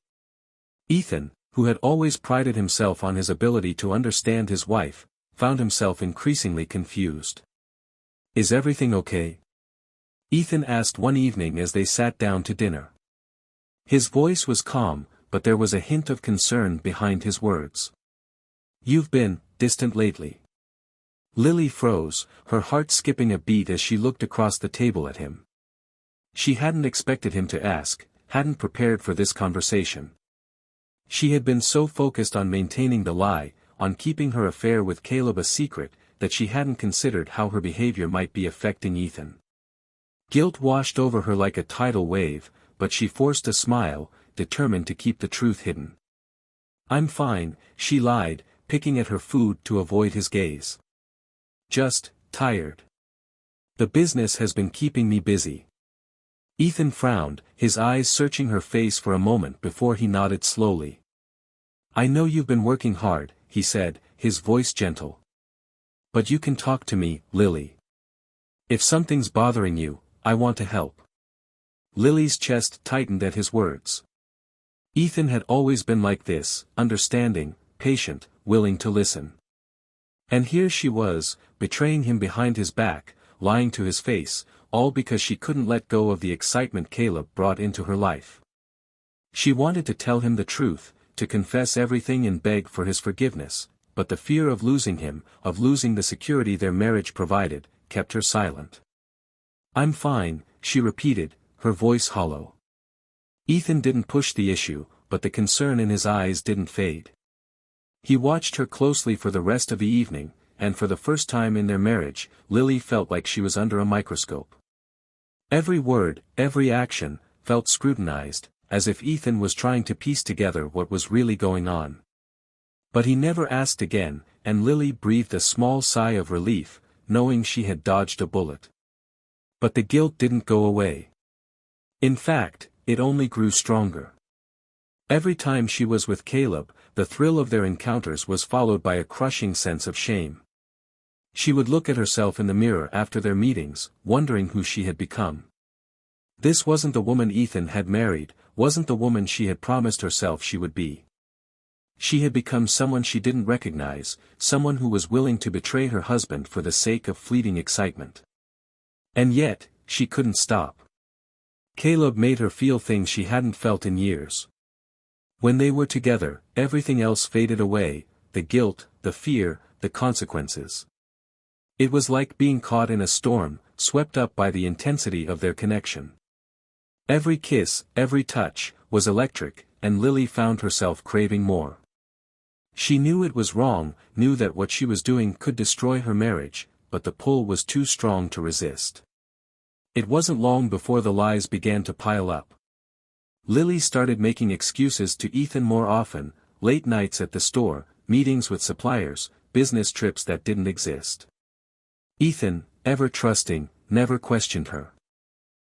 Ethan, who had always prided himself on his ability to understand his wife, found himself increasingly confused. "Is everything okay?" Ethan asked one evening as they sat down to dinner. His voice was calm, but there was a hint of concern behind his words. "You've been distant lately." Lily froze, her heart skipping a beat as she looked across the table at him. She hadn't expected him to ask, hadn't prepared for this conversation. She had been so focused on maintaining the lie, on keeping her affair with Caleb a secret, that she hadn't considered how her behavior might be affecting Ethan. Guilt washed over her like a tidal wave, but she forced a smile, determined to keep the truth hidden. "I'm fine," she lied, picking at her food to avoid his gaze. "Just tired. The business has been keeping me busy." Ethan frowned, his eyes searching her face for a moment before he nodded slowly. "I know you've been working hard," he said, his voice gentle. "But you can talk to me, Lily. If something's bothering you, I want to help." Lily's chest tightened at his words. Ethan had always been like this, understanding, patient, willing to listen. And here she was, betraying him behind his back, lying to his face, all because she couldn't let go of the excitement Caleb brought into her life. She wanted to tell him the truth, to confess everything and beg for his forgiveness, but the fear of losing him, of losing the security their marriage provided, kept her silent. "I'm fine," she repeated, her voice hollow. Ethan didn't push the issue, but the concern in his eyes didn't fade. He watched her closely for the rest of the evening, and for the first time in their marriage, Lily felt like she was under a microscope. Every word, every action, felt scrutinized, as if Ethan was trying to piece together what was really going on. But he never asked again, and Lily breathed a small sigh of relief, knowing she had dodged a bullet. But the guilt didn't go away. In fact, it only grew stronger. Every time she was with Caleb, the thrill of their encounters was followed by a crushing sense of shame. She would look at herself in the mirror after their meetings, wondering who she had become. This wasn't the woman Ethan had married, wasn't the woman she had promised herself she would be. She had become someone she didn't recognize, someone who was willing to betray her husband for the sake of fleeting excitement. And yet, she couldn't stop. Caleb made her feel things she hadn't felt in years. When they were together, everything else faded away, the guilt, the fear, the consequences. It was like being caught in a storm, swept up by the intensity of their connection. Every kiss, every touch, was electric, and Lily found herself craving more. She knew it was wrong, knew that what she was doing could destroy her marriage, but the pull was too strong to resist. It wasn't long before the lies began to pile up. Lily started making excuses to Ethan more often, late nights at the store, meetings with suppliers, business trips that didn't exist. Ethan, ever trusting, never questioned her.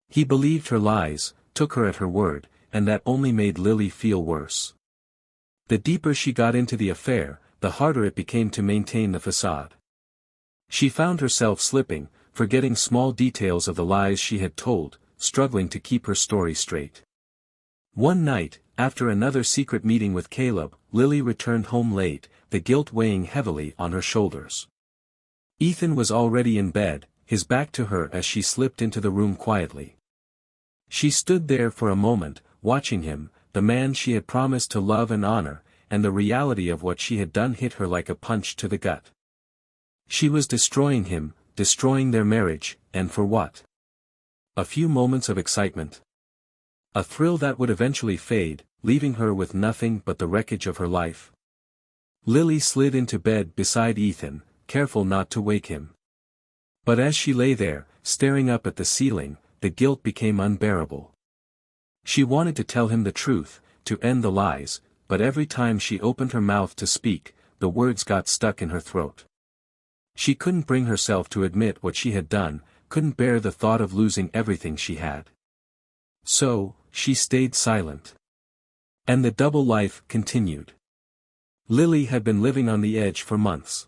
He believed her lies, took her at her word, and that only made Lily feel worse. The deeper she got into the affair, the harder it became to maintain the facade. She found herself slipping, forgetting small details of the lies she had told, struggling to keep her story straight. One night, after another secret meeting with Caleb, Lily returned home late, the guilt weighing heavily on her shoulders. Ethan was already in bed, his back to her as she slipped into the room quietly. She stood there for a moment, watching him, the man she had promised to love and honor, and the reality of what she had done hit her like a punch to the gut. She was destroying him, destroying their marriage, and for what? A few moments of excitement. A thrill that would eventually fade, leaving her with nothing but the wreckage of her life. Lily slid into bed beside Ethan, careful not to wake him. But as she lay there, staring up at the ceiling, the guilt became unbearable. She wanted to tell him the truth, to end the lies, but every time she opened her mouth to speak, the words got stuck in her throat. She couldn't bring herself to admit what she had done, couldn't bear the thought of losing everything she had. So, she stayed silent. And the double life continued. Lily had been living on the edge for months.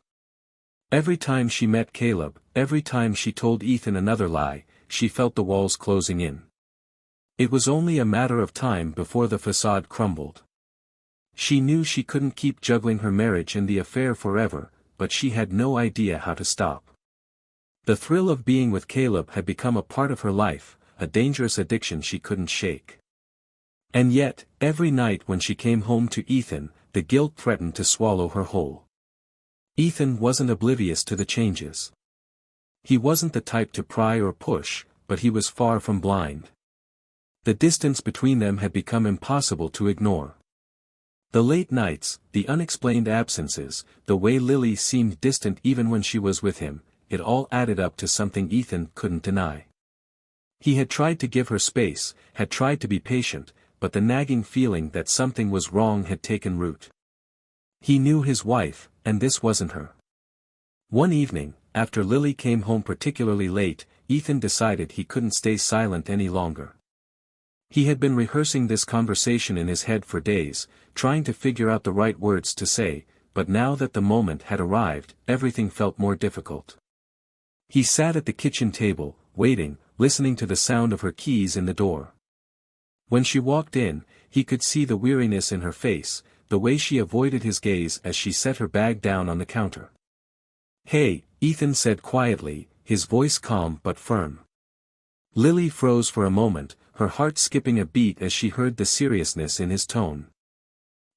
Every time she met Caleb, every time she told Ethan another lie, she felt the walls closing in. It was only a matter of time before the facade crumbled. She knew she couldn't keep juggling her marriage and the affair forever, but she had no idea how to stop. The thrill of being with Caleb had become a part of her life, a dangerous addiction she couldn't shake. And yet, every night when she came home to Ethan, the guilt threatened to swallow her whole. Ethan wasn't oblivious to the changes. He wasn't the type to pry or push, but he was far from blind. The distance between them had become impossible to ignore. The late nights, the unexplained absences, the way Lily seemed distant even when she was with him, it all added up to something Ethan couldn't deny. He had tried to give her space, had tried to be patient, but the nagging feeling that something was wrong had taken root. He knew his wife, and this wasn't her. One evening, after Lily came home particularly late, Ethan decided he couldn't stay silent any longer. He had been rehearsing this conversation in his head for days, trying to figure out the right words to say, but now that the moment had arrived, everything felt more difficult. He sat at the kitchen table, waiting, listening to the sound of her keys in the door. When she walked in, he could see the weariness in her face, the way she avoided his gaze as she set her bag down on the counter. "Hey," Ethan said quietly, his voice calm but firm. Lily froze for a moment, her heart skipping a beat as she heard the seriousness in his tone.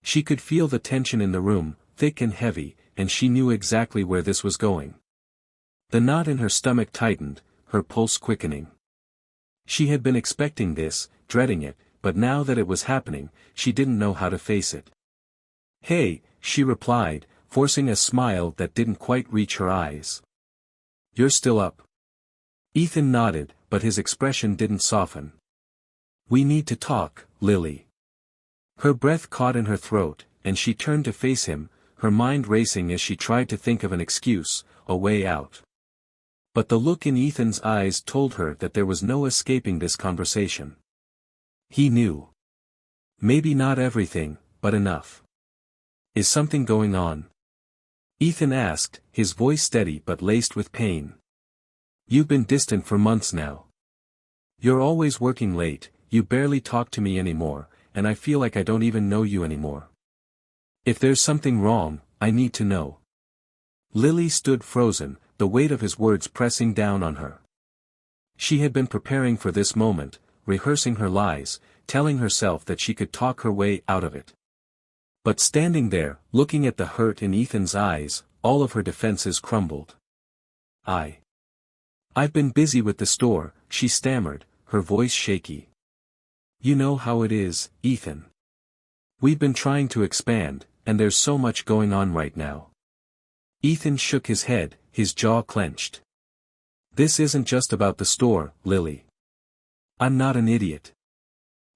She could feel the tension in the room, thick and heavy, and she knew exactly where this was going. The knot in her stomach tightened, her pulse quickening. She had been expecting this, dreading it, but now that it was happening, she didn't know how to face it. "Hey," she replied, forcing a smile that didn't quite reach her eyes. "You're still up?" Ethan nodded, but his expression didn't soften. "We need to talk, Lily." Her breath caught in her throat, and she turned to face him, her mind racing as she tried to think of an excuse, a way out. But the look in Ethan's eyes told her that there was no escaping this conversation. He knew. Maybe not everything, but enough. "Is something going on?" Ethan asked, his voice steady but laced with pain. "You've been distant for months now. You're always working late, you barely talk to me anymore, and I feel like I don't even know you anymore. If there's something wrong, I need to know." Lily stood frozen, the weight of his words pressing down on her. She had been preparing for this moment, rehearsing her lies, telling herself that she could talk her way out of it. But standing there, looking at the hurt in Ethan's eyes, all of her defenses crumbled. I've been busy with the store," she stammered, her voice shaky. "You know how it is, Ethan. We've been trying to expand, and there's so much going on right now." Ethan shook his head, his jaw clenched. "This isn't just about the store, Lily. I'm not an idiot.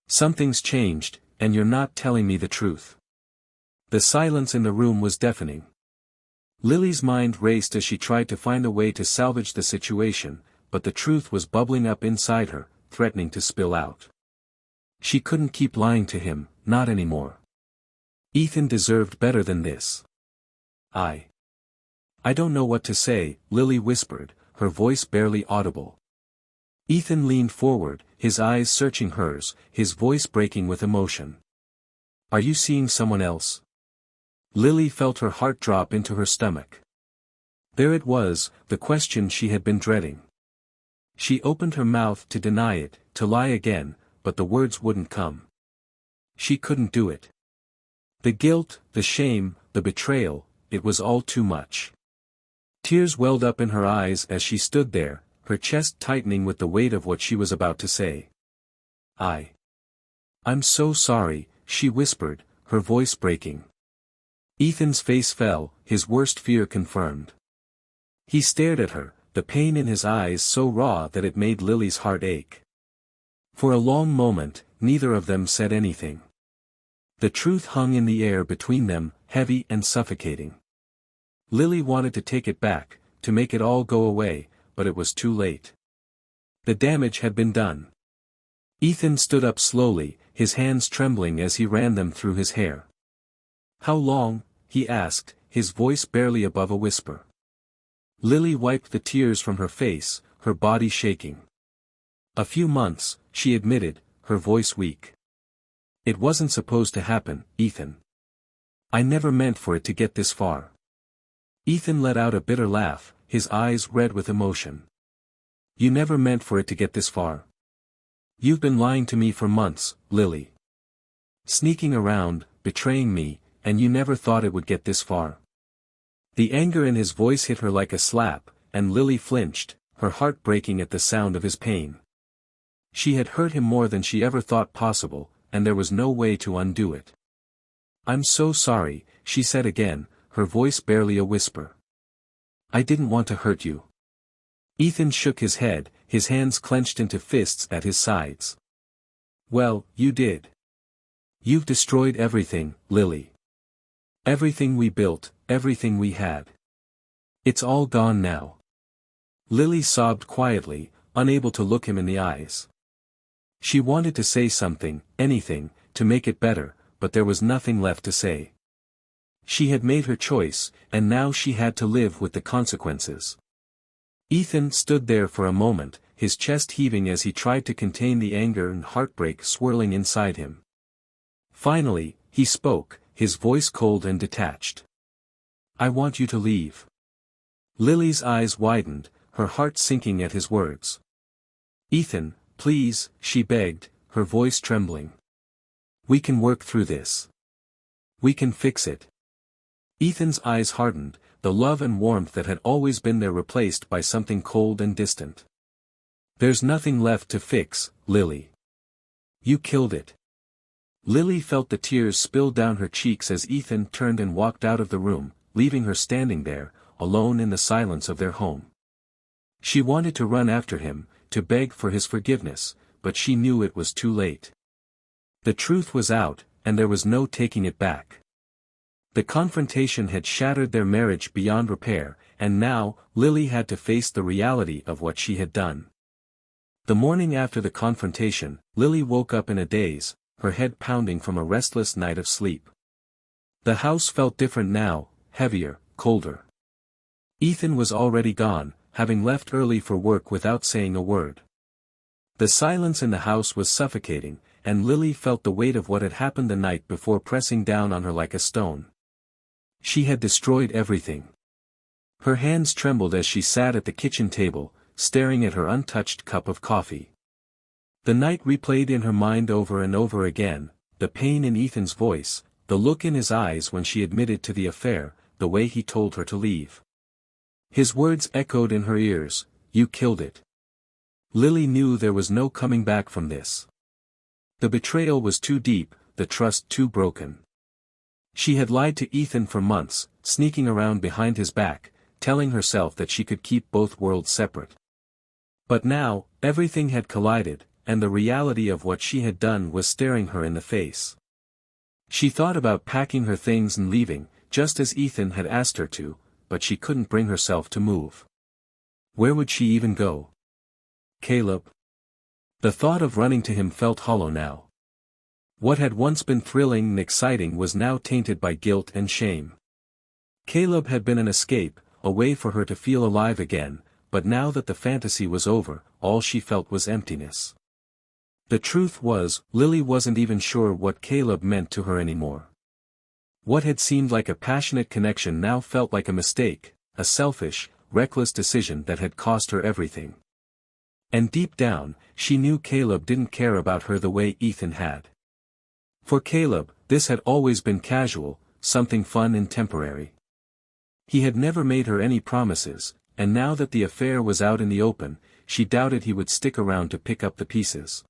Something's changed, and you're not telling me the truth." The silence in the room was deafening. Lily's mind raced as she tried to find a way to salvage the situation, but the truth was bubbling up inside her, threatening to spill out. She couldn't keep lying to him, not anymore. Ethan deserved better than this. I don't know what to say," Lily whispered, her voice barely audible. Ethan leaned forward, his eyes searching hers, his voice breaking with emotion. "Are you seeing someone else?" Lily felt her heart drop into her stomach. There it was, the question she had been dreading. She opened her mouth to deny it, to lie again, but the words wouldn't come. She couldn't do it. The guilt, the shame, the betrayal, it was all too much. Tears welled up in her eyes as she stood there, her chest tightening with the weight of what she was about to say. I'm so sorry, she whispered, her voice breaking. Ethan's face fell, his worst fear confirmed. He stared at her, the pain in his eyes so raw that it made Lily's heart ache. For a long moment, neither of them said anything. The truth hung in the air between them, heavy and suffocating. Lily wanted to take it back, to make it all go away, but it was too late. The damage had been done. Ethan stood up slowly, his hands trembling as he ran them through his hair. How long? He asked, his voice barely above a whisper. Lily wiped the tears from her face, her body shaking. A few months, she admitted, her voice weak. It wasn't supposed to happen, Ethan. I never meant for it to get this far. Ethan let out a bitter laugh, his eyes red with emotion. You never meant for it to get this far. You've been lying to me for months, Lily. Sneaking around, betraying me, and you never thought it would get this far. The anger in his voice hit her like a slap, and Lily flinched, her heart breaking at the sound of his pain. She had hurt him more than she ever thought possible, and there was no way to undo it. I'm so sorry, she said again, her voice barely a whisper. I didn't want to hurt you. Ethan shook his head, his hands clenched into fists at his sides. Well, you did. You've destroyed everything, Lily. Everything we built, everything we had. It's all gone now. Lily sobbed quietly, unable to look him in the eyes. She wanted to say something, anything, to make it better, but there was nothing left to say. She had made her choice, and now she had to live with the consequences. Ethan stood there for a moment, his chest heaving as he tried to contain the anger and heartbreak swirling inside him. Finally, he spoke, his voice cold and detached. I want you to leave. Lily's eyes widened, her heart sinking at his words. Ethan, please, she begged, her voice trembling. We can work through this. We can fix it. Ethan's eyes hardened, the love and warmth that had always been there replaced by something cold and distant. There's nothing left to fix, Lily. You killed it. Lily felt the tears spill down her cheeks as Ethan turned and walked out of the room, leaving her standing there, alone in the silence of their home. She wanted to run after him, to beg for his forgiveness, but she knew it was too late. The truth was out, and there was no taking it back. The confrontation had shattered their marriage beyond repair, and now, Lily had to face the reality of what she had done. The morning after the confrontation, Lily woke up in a daze, her head pounding from a restless night of sleep. The house felt different now, heavier, colder. Ethan was already gone, having left early for work without saying a word. The silence in the house was suffocating, and Lily felt the weight of what had happened the night before pressing down on her like a stone. She had destroyed everything. Her hands trembled as she sat at the kitchen table, staring at her untouched cup of coffee. The night replayed in her mind over and over again, the pain in Ethan's voice, the look in his eyes when she admitted to the affair, the way he told her to leave. His words echoed in her ears, you killed it. Lily knew there was no coming back from this. The betrayal was too deep, the trust too broken. She had lied to Ethan for months, sneaking around behind his back, telling herself that she could keep both worlds separate. But now, everything had collided, and the reality of what she had done was staring her in the face. She thought about packing her things and leaving, just as Ethan had asked her to, but she couldn't bring herself to move. Where would she even go? Caleb? The thought of running to him felt hollow now. What had once been thrilling and exciting was now tainted by guilt and shame. Caleb had been an escape, a way for her to feel alive again, but now that the fantasy was over, all she felt was emptiness. The truth was, Lily wasn't even sure what Caleb meant to her anymore. What had seemed like a passionate connection now felt like a mistake, a selfish, reckless decision that had cost her everything. And deep down, she knew Caleb didn't care about her the way Ethan had. For Caleb, this had always been casual, something fun and temporary. He had never made her any promises, and now that the affair was out in the open, she doubted he would stick around to pick up the pieces.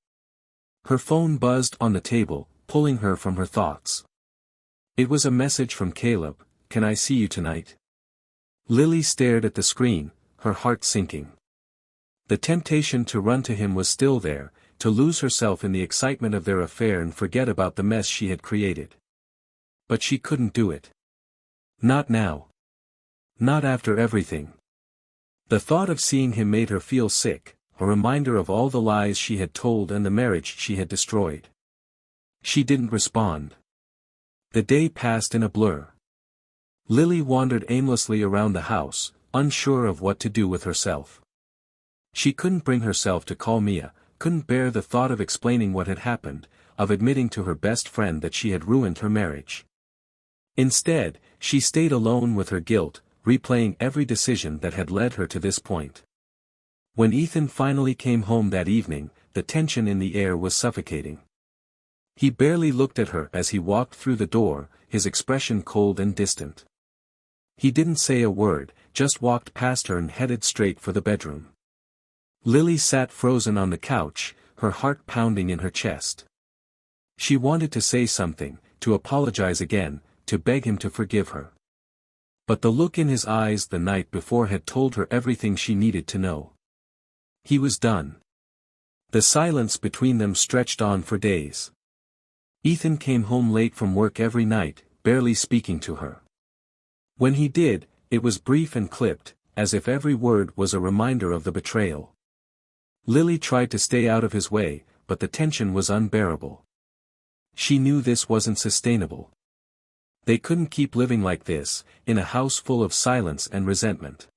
Her phone buzzed on the table, pulling her from her thoughts. It was a message from Caleb, "Can I see you tonight?" Lily stared at the screen, her heart sinking. The temptation to run to him was still there, to lose herself in the excitement of their affair and forget about the mess she had created. But she couldn't do it. Not now. Not after everything. The thought of seeing him made her feel sick, a reminder of all the lies she had told and the marriage she had destroyed. She didn't respond. The day passed in a blur. Lily wandered aimlessly around the house, unsure of what to do with herself. She couldn't bring herself to call Mia, couldn't bear the thought of explaining what had happened, of admitting to her best friend that she had ruined her marriage. Instead, she stayed alone with her guilt, replaying every decision that had led her to this point. When Ethan finally came home that evening, the tension in the air was suffocating. He barely looked at her as he walked through the door, his expression cold and distant. He didn't say a word, just walked past her and headed straight for the bedroom. Lily sat frozen on the couch, her heart pounding in her chest. She wanted to say something, to apologize again, to beg him to forgive her. But the look in his eyes the night before had told her everything she needed to know. He was done. The silence between them stretched on for days. Ethan came home late from work every night, barely speaking to her. When he did, it was brief and clipped, as if every word was a reminder of the betrayal. Lily tried to stay out of his way, but the tension was unbearable. She knew this wasn't sustainable. They couldn't keep living like this, in a house full of silence and resentment.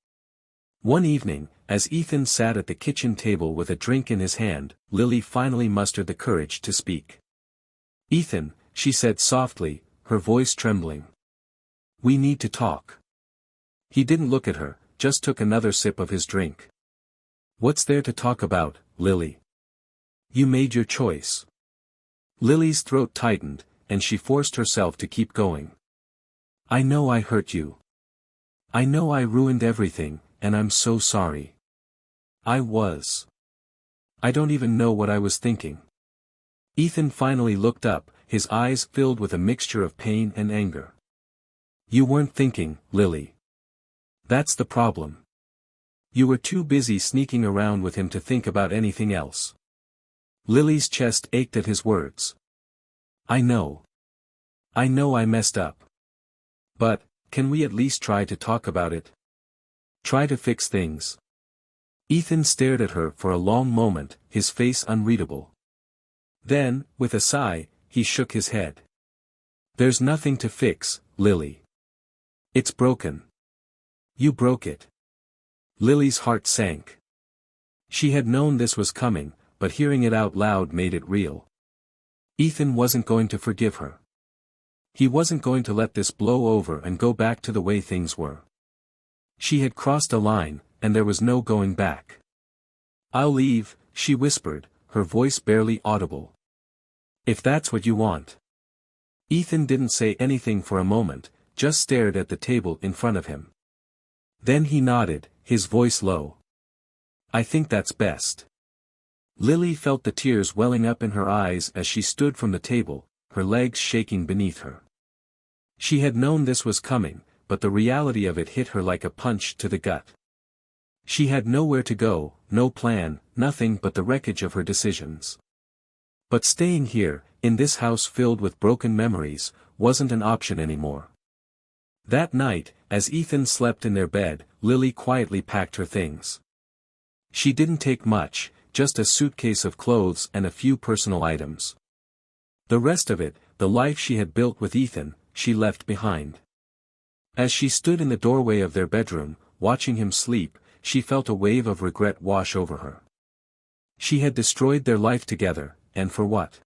One evening, as Ethan sat at the kitchen table with a drink in his hand, Lily finally mustered the courage to speak. "Ethan," she said softly, her voice trembling. "We need to talk." He didn't look at her, just took another sip of his drink. "What's there to talk about, Lily? You made your choice." Lily's throat tightened, and she forced herself to keep going. "I know I hurt you. I know I ruined everything, and I'm so sorry. I don't even know what I was thinking." Ethan finally looked up, his eyes filled with a mixture of pain and anger. "You weren't thinking, Lily. That's the problem. You were too busy sneaking around with him to think about anything else." Lily's chest ached at his words. I know I messed up. But, can we at least try to talk about it? Try to fix things." Ethan stared at her for a long moment, his face unreadable. Then, with a sigh, he shook his head. "There's nothing to fix, Lily. It's broken. You broke it." Lily's heart sank. She had known this was coming, but hearing it out loud made it real. Ethan wasn't going to forgive her. He wasn't going to let this blow over and go back to the way things were. She had crossed a line, and there was no going back. "I'll leave," she whispered, her voice barely audible. "If that's what you want." Ethan didn't say anything for a moment, just stared at the table in front of him. Then he nodded, his voice low. "I think that's best." Lily felt the tears welling up in her eyes as she stood from the table, her legs shaking beneath her. She had known this was coming, but the reality of it hit her like a punch to the gut. She had nowhere to go, no plan, nothing but the wreckage of her decisions. But staying here, in this house filled with broken memories, wasn't an option anymore. That night, as Ethan slept in their bed, Lily quietly packed her things. She didn't take much, just a suitcase of clothes and a few personal items. The rest of it, the life she had built with Ethan, she left behind. As she stood in the doorway of their bedroom, watching him sleep, she felt a wave of regret wash over her. She had destroyed their life together, and for what?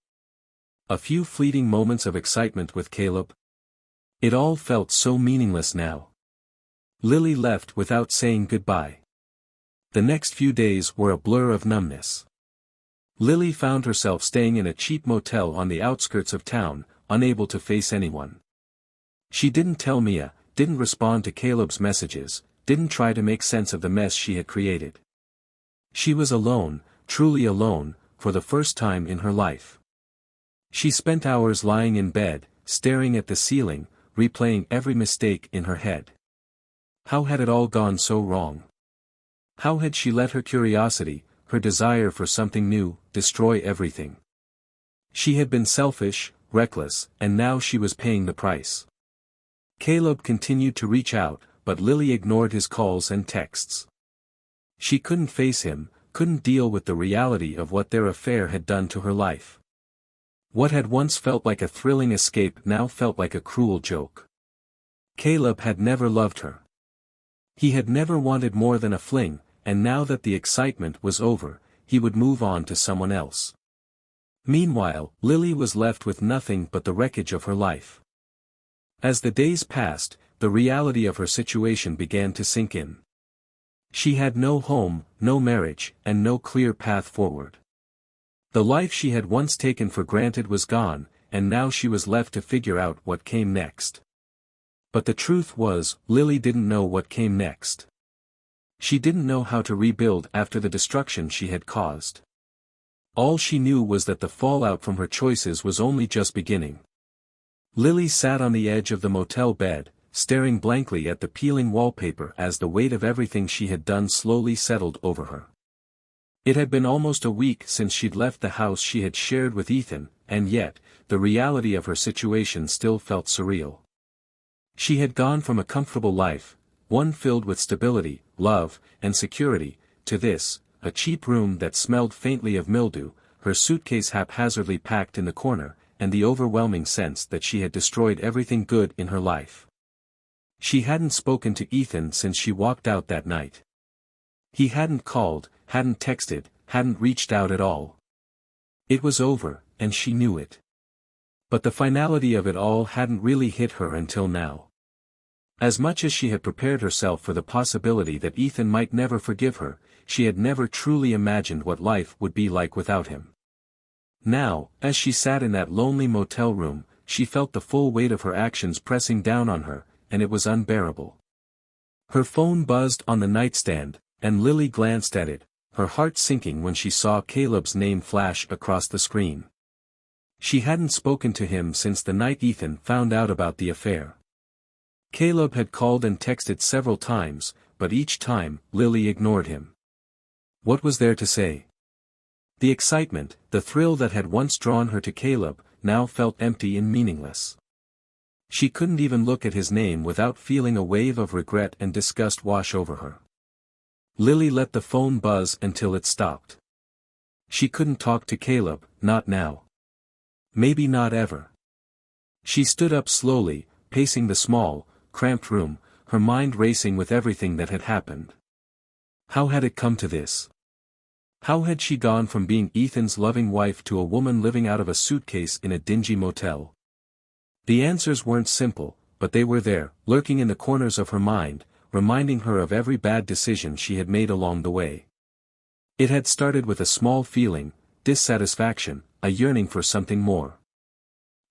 A few fleeting moments of excitement with Caleb? It all felt so meaningless now. Lily left without saying goodbye. The next few days were a blur of numbness. Lily found herself staying in a cheap motel on the outskirts of town, unable to face anyone. She didn't tell Mia, didn't respond to Caleb's messages, didn't try to make sense of the mess she had created. She was alone, truly alone, for the first time in her life. She spent hours lying in bed, staring at the ceiling, replaying every mistake in her head. How had it all gone so wrong? How had she let her curiosity, her desire for something new, destroy everything? She had been selfish, reckless, and now she was paying the price. Caleb continued to reach out, but Lily ignored his calls and texts. She couldn't face him, couldn't deal with the reality of what their affair had done to her life. What had once felt like a thrilling escape now felt like a cruel joke. Caleb had never loved her. He had never wanted more than a fling, and now that the excitement was over, he would move on to someone else. Meanwhile, Lily was left with nothing but the wreckage of her life. As the days passed, the reality of her situation began to sink in. She had no home, no marriage, and no clear path forward. The life she had once taken for granted was gone, and now she was left to figure out what came next. But the truth was, Lily didn't know what came next. She didn't know how to rebuild after the destruction she had caused. All she knew was that the fallout from her choices was only just beginning. Lily sat on the edge of the motel bed, staring blankly at the peeling wallpaper as the weight of everything she had done slowly settled over her. It had been almost a week since she'd left the house she had shared with Ethan, and yet, the reality of her situation still felt surreal. She had gone from a comfortable life, one filled with stability, love, and security, to this, a cheap room that smelled faintly of mildew, her suitcase haphazardly packed in the corner, and the overwhelming sense that she had destroyed everything good in her life. She hadn't spoken to Ethan since she walked out that night. He hadn't called, hadn't texted, hadn't reached out at all. It was over, and she knew it. But the finality of it all hadn't really hit her until now. As much as she had prepared herself for the possibility that Ethan might never forgive her, she had never truly imagined what life would be like without him. Now, as she sat in that lonely motel room, she felt the full weight of her actions pressing down on her, and it was unbearable. Her phone buzzed on the nightstand, and Lily glanced at it, her heart sinking when she saw Caleb's name flash across the screen. She hadn't spoken to him since the night Ethan found out about the affair. Caleb had called and texted several times, but each time, Lily ignored him. What was there to say? The excitement, the thrill that had once drawn her to Caleb, now felt empty and meaningless. She couldn't even look at his name without feeling a wave of regret and disgust wash over her. Lily let the phone buzz until it stopped. She couldn't talk to Caleb, not now. Maybe not ever. She stood up slowly, pacing the small, cramped room, her mind racing with everything that had happened. How had it come to this? How had she gone from being Ethan's loving wife to a woman living out of a suitcase in a dingy motel? The answers weren't simple, but they were there, lurking in the corners of her mind, reminding her of every bad decision she had made along the way. It had started with a small feeling, dissatisfaction, a yearning for something more.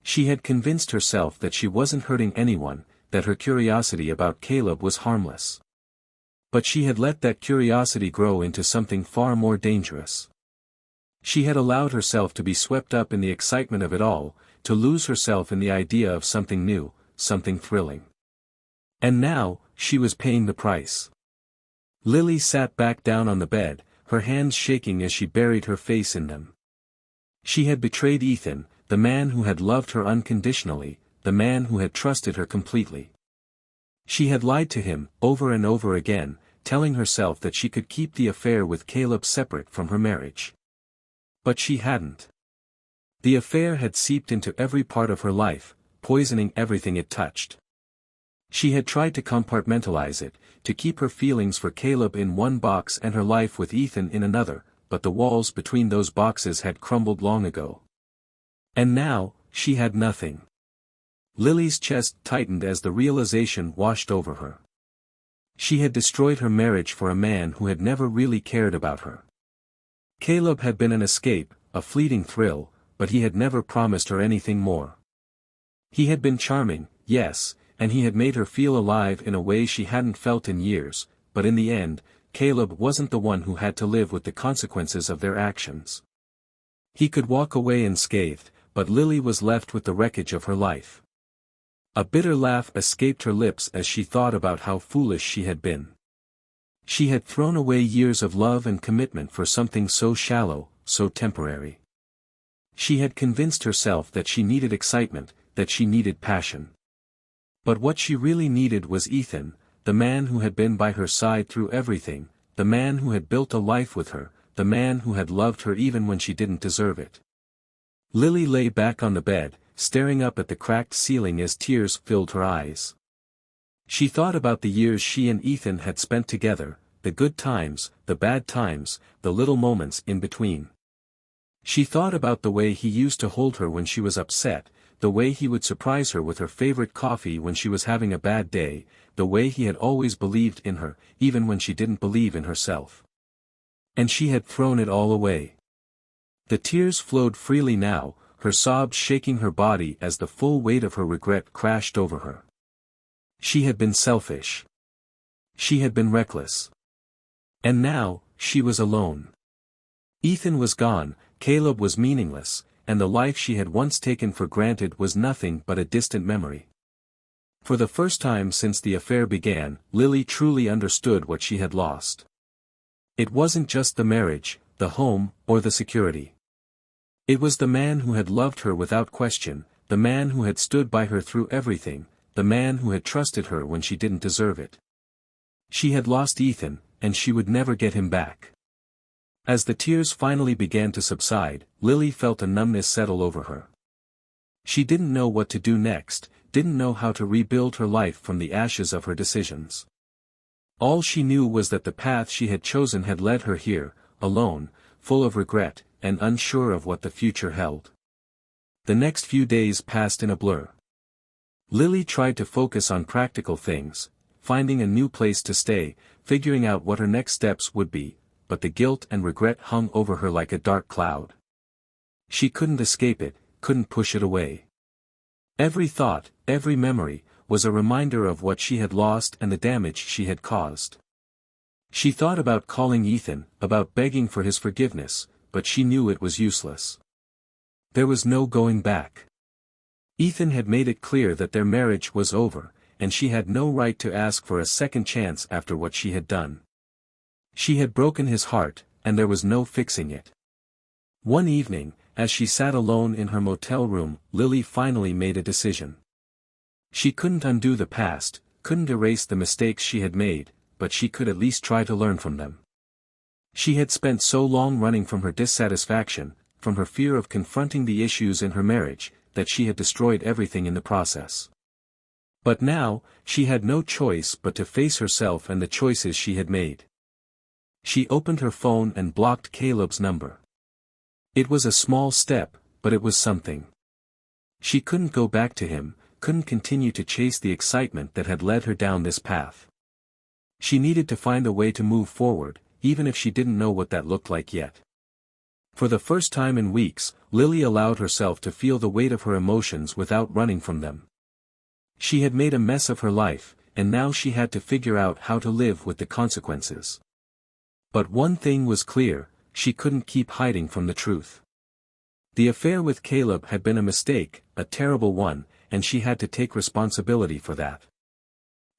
She had convinced herself that she wasn't hurting anyone, that her curiosity about Caleb was harmless. But she had let that curiosity grow into something far more dangerous. She had allowed herself to be swept up in the excitement of it all, to lose herself in the idea of something new, something thrilling. And now, she was paying the price. Lily sat back down on the bed, her hands shaking as she buried her face in them. She had betrayed Ethan, the man who had loved her unconditionally, the man who had trusted her completely. She had lied to him, over and over again, telling herself that she could keep the affair with Caleb separate from her marriage. But she hadn't. The affair had seeped into every part of her life, poisoning everything it touched. She had tried to compartmentalize it, to keep her feelings for Caleb in one box and her life with Ethan in another, but the walls between those boxes had crumbled long ago. And now, she had nothing. Lily's chest tightened as the realization washed over her. She had destroyed her marriage for a man who had never really cared about her. Caleb had been an escape, a fleeting thrill, but he had never promised her anything more. He had been charming, yes, and he had made her feel alive in a way she hadn't felt in years, but in the end, Caleb wasn't the one who had to live with the consequences of their actions. He could walk away unscathed, but Lily was left with the wreckage of her life. A bitter laugh escaped her lips as she thought about how foolish she had been. She had thrown away years of love and commitment for something so shallow, so temporary. She had convinced herself that she needed excitement, that she needed passion. But what she really needed was Ethan, the man who had been by her side through everything, the man who had built a life with her, the man who had loved her even when she didn't deserve it. Lily lay back on the bed, staring up at the cracked ceiling as tears filled her eyes. She thought about the years she and Ethan had spent together, the good times, the bad times, the little moments in between. She thought about the way he used to hold her when she was upset, the way he would surprise her with her favorite coffee when she was having a bad day, the way he had always believed in her, even when she didn't believe in herself. And she had thrown it all away. The tears flowed freely now, her sobs shaking her body as the full weight of her regret crashed over her. She had been selfish. She had been reckless. And now, she was alone. Ethan was gone, Caleb was meaningless, and the life she had once taken for granted was nothing but a distant memory. For the first time since the affair began, Lily truly understood what she had lost. It wasn't just the marriage, the home, or the security. It was the man who had loved her without question, the man who had stood by her through everything, the man who had trusted her when she didn't deserve it. She had lost Ethan, and she would never get him back. As the tears finally began to subside, Lily felt a numbness settle over her. She didn't know what to do next, didn't know how to rebuild her life from the ashes of her decisions. All she knew was that the path she had chosen had led her here, alone, full of regret, and unsure of what the future held. The next few days passed in a blur. Lily tried to focus on practical things, finding a new place to stay, figuring out what her next steps would be, but the guilt and regret hung over her like a dark cloud. She couldn't escape it, couldn't push it away. Every thought, every memory, was a reminder of what she had lost and the damage she had caused. She thought about calling Ethan, about begging for his forgiveness, but she knew it was useless. There was no going back. Ethan had made it clear that their marriage was over, and she had no right to ask for a second chance after what she had done. She had broken his heart, and there was no fixing it. One evening, as she sat alone in her motel room, Lily finally made a decision. She couldn't undo the past, couldn't erase the mistakes she had made, but she could at least try to learn from them. She had spent so long running from her dissatisfaction, from her fear of confronting the issues in her marriage, that she had destroyed everything in the process. But now, she had no choice but to face herself and the choices she had made. She opened her phone and blocked Caleb's number. It was a small step, but it was something. She couldn't go back to him, couldn't continue to chase the excitement that had led her down this path. She needed to find a way to move forward, even if she didn't know what that looked like yet. For the first time in weeks, Lily allowed herself to feel the weight of her emotions without running from them. She had made a mess of her life, and now she had to figure out how to live with the consequences. But one thing was clear, she couldn't keep hiding from the truth. The affair with Caleb had been a mistake, a terrible one, and she had to take responsibility for that.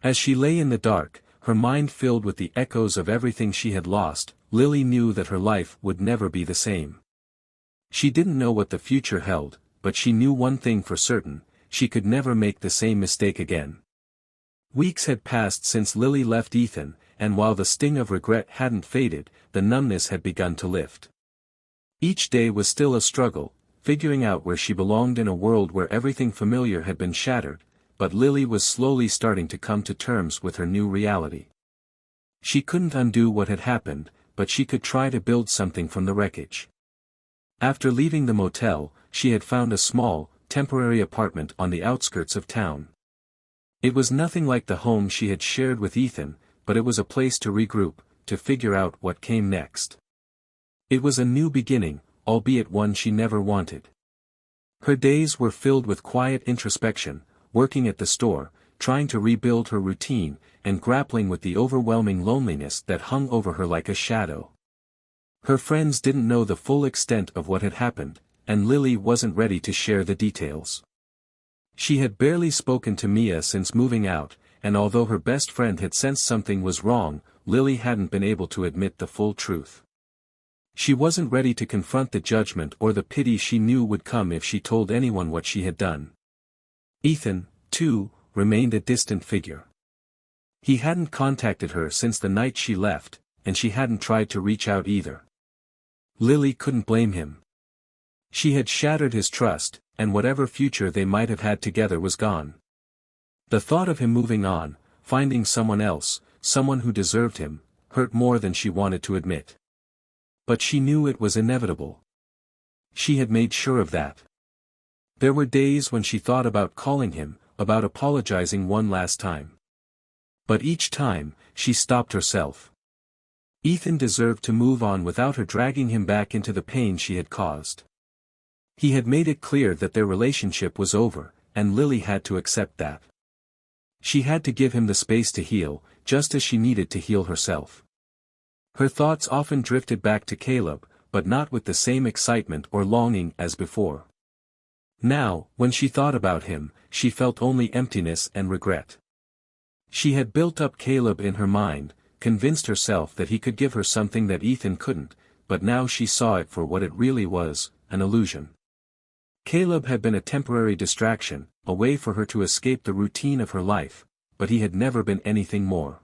As she lay in the dark, her mind filled with the echoes of everything she had lost, Lily knew that her life would never be the same. She didn't know what the future held, but she knew one thing for certain, she could never make the same mistake again. Weeks had passed since Lily left Ethan, and while the sting of regret hadn't faded, the numbness had begun to lift. Each day was still a struggle, figuring out where she belonged in a world where everything familiar had been shattered, but Lily was slowly starting to come to terms with her new reality. She couldn't undo what had happened, but she could try to build something from the wreckage. After leaving the motel, she had found a small, temporary apartment on the outskirts of town. It was nothing like the home she had shared with Ethan, but it was a place to regroup, to figure out what came next. It was a new beginning, albeit one she never wanted. Her days were filled with quiet introspection, working at the store, trying to rebuild her routine, and grappling with the overwhelming loneliness that hung over her like a shadow. Her friends didn't know the full extent of what had happened, and Lily wasn't ready to share the details. She had barely spoken to Mia since moving out, and although her best friend had sensed something was wrong, Lily hadn't been able to admit the full truth. She wasn't ready to confront the judgment or the pity she knew would come if she told anyone what she had done. Ethan, too, remained a distant figure. He hadn't contacted her since the night she left, and she hadn't tried to reach out either. Lily couldn't blame him. She had shattered his trust, and whatever future they might have had together was gone. The thought of him moving on, finding someone else, someone who deserved him, hurt more than she wanted to admit. But she knew it was inevitable. She had made sure of that. There were days when she thought about calling him, about apologizing one last time. But each time, she stopped herself. Ethan deserved to move on without her dragging him back into the pain she had caused. He had made it clear that their relationship was over, and Lily had to accept that. She had to give him the space to heal, just as she needed to heal herself. Her thoughts often drifted back to Caleb, but not with the same excitement or longing as before. Now, when she thought about him, she felt only emptiness and regret. She had built up Caleb in her mind, convinced herself that he could give her something that Ethan couldn't, but now she saw it for what it really was, an illusion. Caleb had been a temporary distraction, a way for her to escape the routine of her life, but he had never been anything more.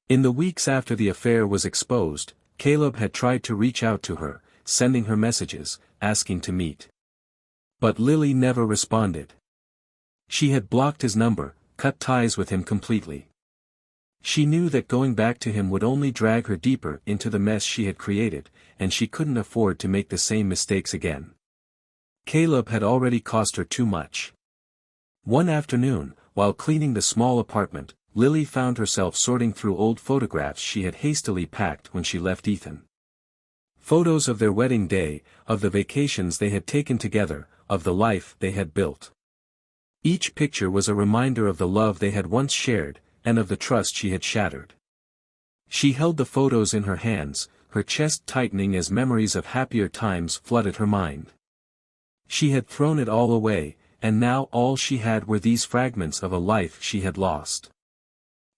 In the weeks after the affair was exposed, Caleb had tried to reach out to her, sending her messages, asking to meet. But Lily never responded. She had blocked his number, cut ties with him completely. She knew that going back to him would only drag her deeper into the mess she had created, and she couldn't afford to make the same mistakes again. Caleb had already cost her too much. One afternoon, while cleaning the small apartment, Lily found herself sorting through old photographs she had hastily packed when she left Ethan. Photos of their wedding day, of the vacations they had taken together, of the life they had built. Each picture was a reminder of the love they had once shared, and of the trust she had shattered. She held the photos in her hands, her chest tightening as memories of happier times flooded her mind. She had thrown it all away, and now all she had were these fragments of a life she had lost.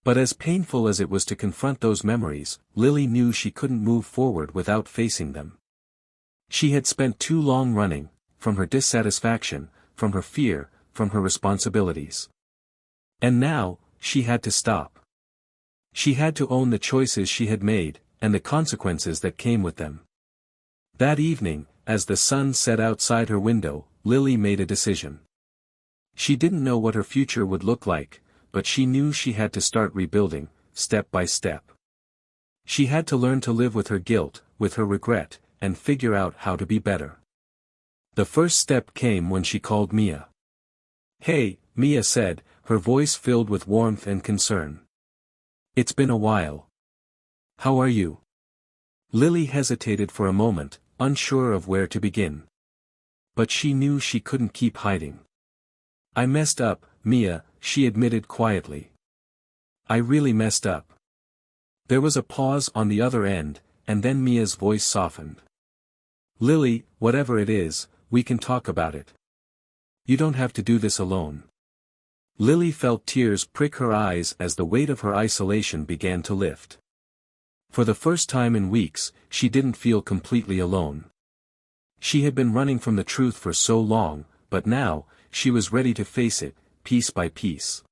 But as painful as it was to confront those memories, Lily knew she couldn't move forward without facing them. She had spent too long running, from her dissatisfaction, from her fear, from her responsibilities. And now, she had to stop. She had to own the choices she had made, and the consequences that came with them. That evening, as the sun set outside her window, Lily made a decision. She didn't know what her future would look like, but she knew she had to start rebuilding, step by step. She had to learn to live with her guilt, with her regret, and figure out how to be better. The first step came when she called Mia. "Hey," Mia said, her voice filled with warmth and concern. "It's been a while. How are you?" Lily hesitated for a moment, unsure of where to begin. But she knew she couldn't keep hiding. "I messed up, Mia," she admitted quietly. "I really messed up." There was a pause on the other end, and then Mia's voice softened. "Lily, whatever it is, we can talk about it. You don't have to do this alone." Lily felt tears prick her eyes as the weight of her isolation began to lift. For the first time in weeks, she didn't feel completely alone. She had been running from the truth for so long, but now, she was ready to face it, piece by piece.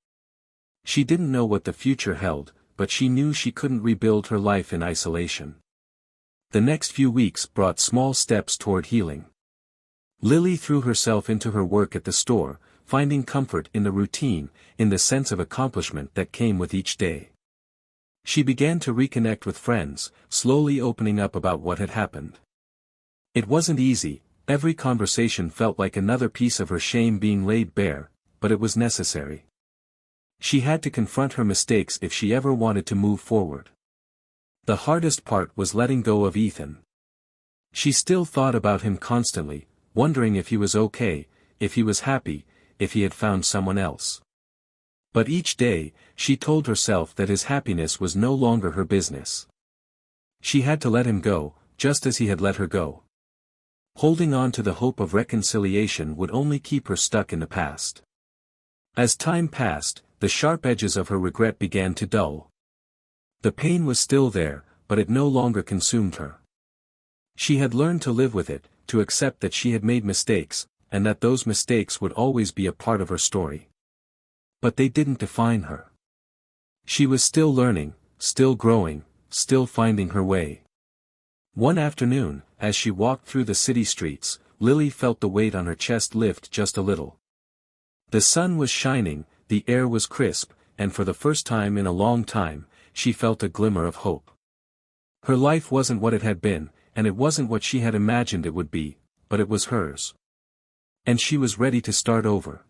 She didn't know what the future held, but she knew she couldn't rebuild her life in isolation. The next few weeks brought small steps toward healing. Lily threw herself into her work at the store, finding comfort in the routine, in the sense of accomplishment that came with each day. She began to reconnect with friends, slowly opening up about what had happened. It wasn't easy, every conversation felt like another piece of her shame being laid bare, but it was necessary. She had to confront her mistakes if she ever wanted to move forward. The hardest part was letting go of Ethan. She still thought about him constantly, wondering if he was okay, if he was happy, if he had found someone else. But each day, she told herself that his happiness was no longer her business. She had to let him go, just as he had let her go. Holding on to the hope of reconciliation would only keep her stuck in the past. As time passed, the sharp edges of her regret began to dull. The pain was still there, but it no longer consumed her. She had learned to live with it, to accept that she had made mistakes, and that those mistakes would always be a part of her story. But they didn't define her. She was still learning, still growing, still finding her way. One afternoon, as she walked through the city streets, Lily felt the weight on her chest lift just a little. The sun was shining, the air was crisp, and for the first time in a long time, she felt a glimmer of hope. Her life wasn't what it had been, and it wasn't what she had imagined it would be, but it was hers. And she was ready to start over.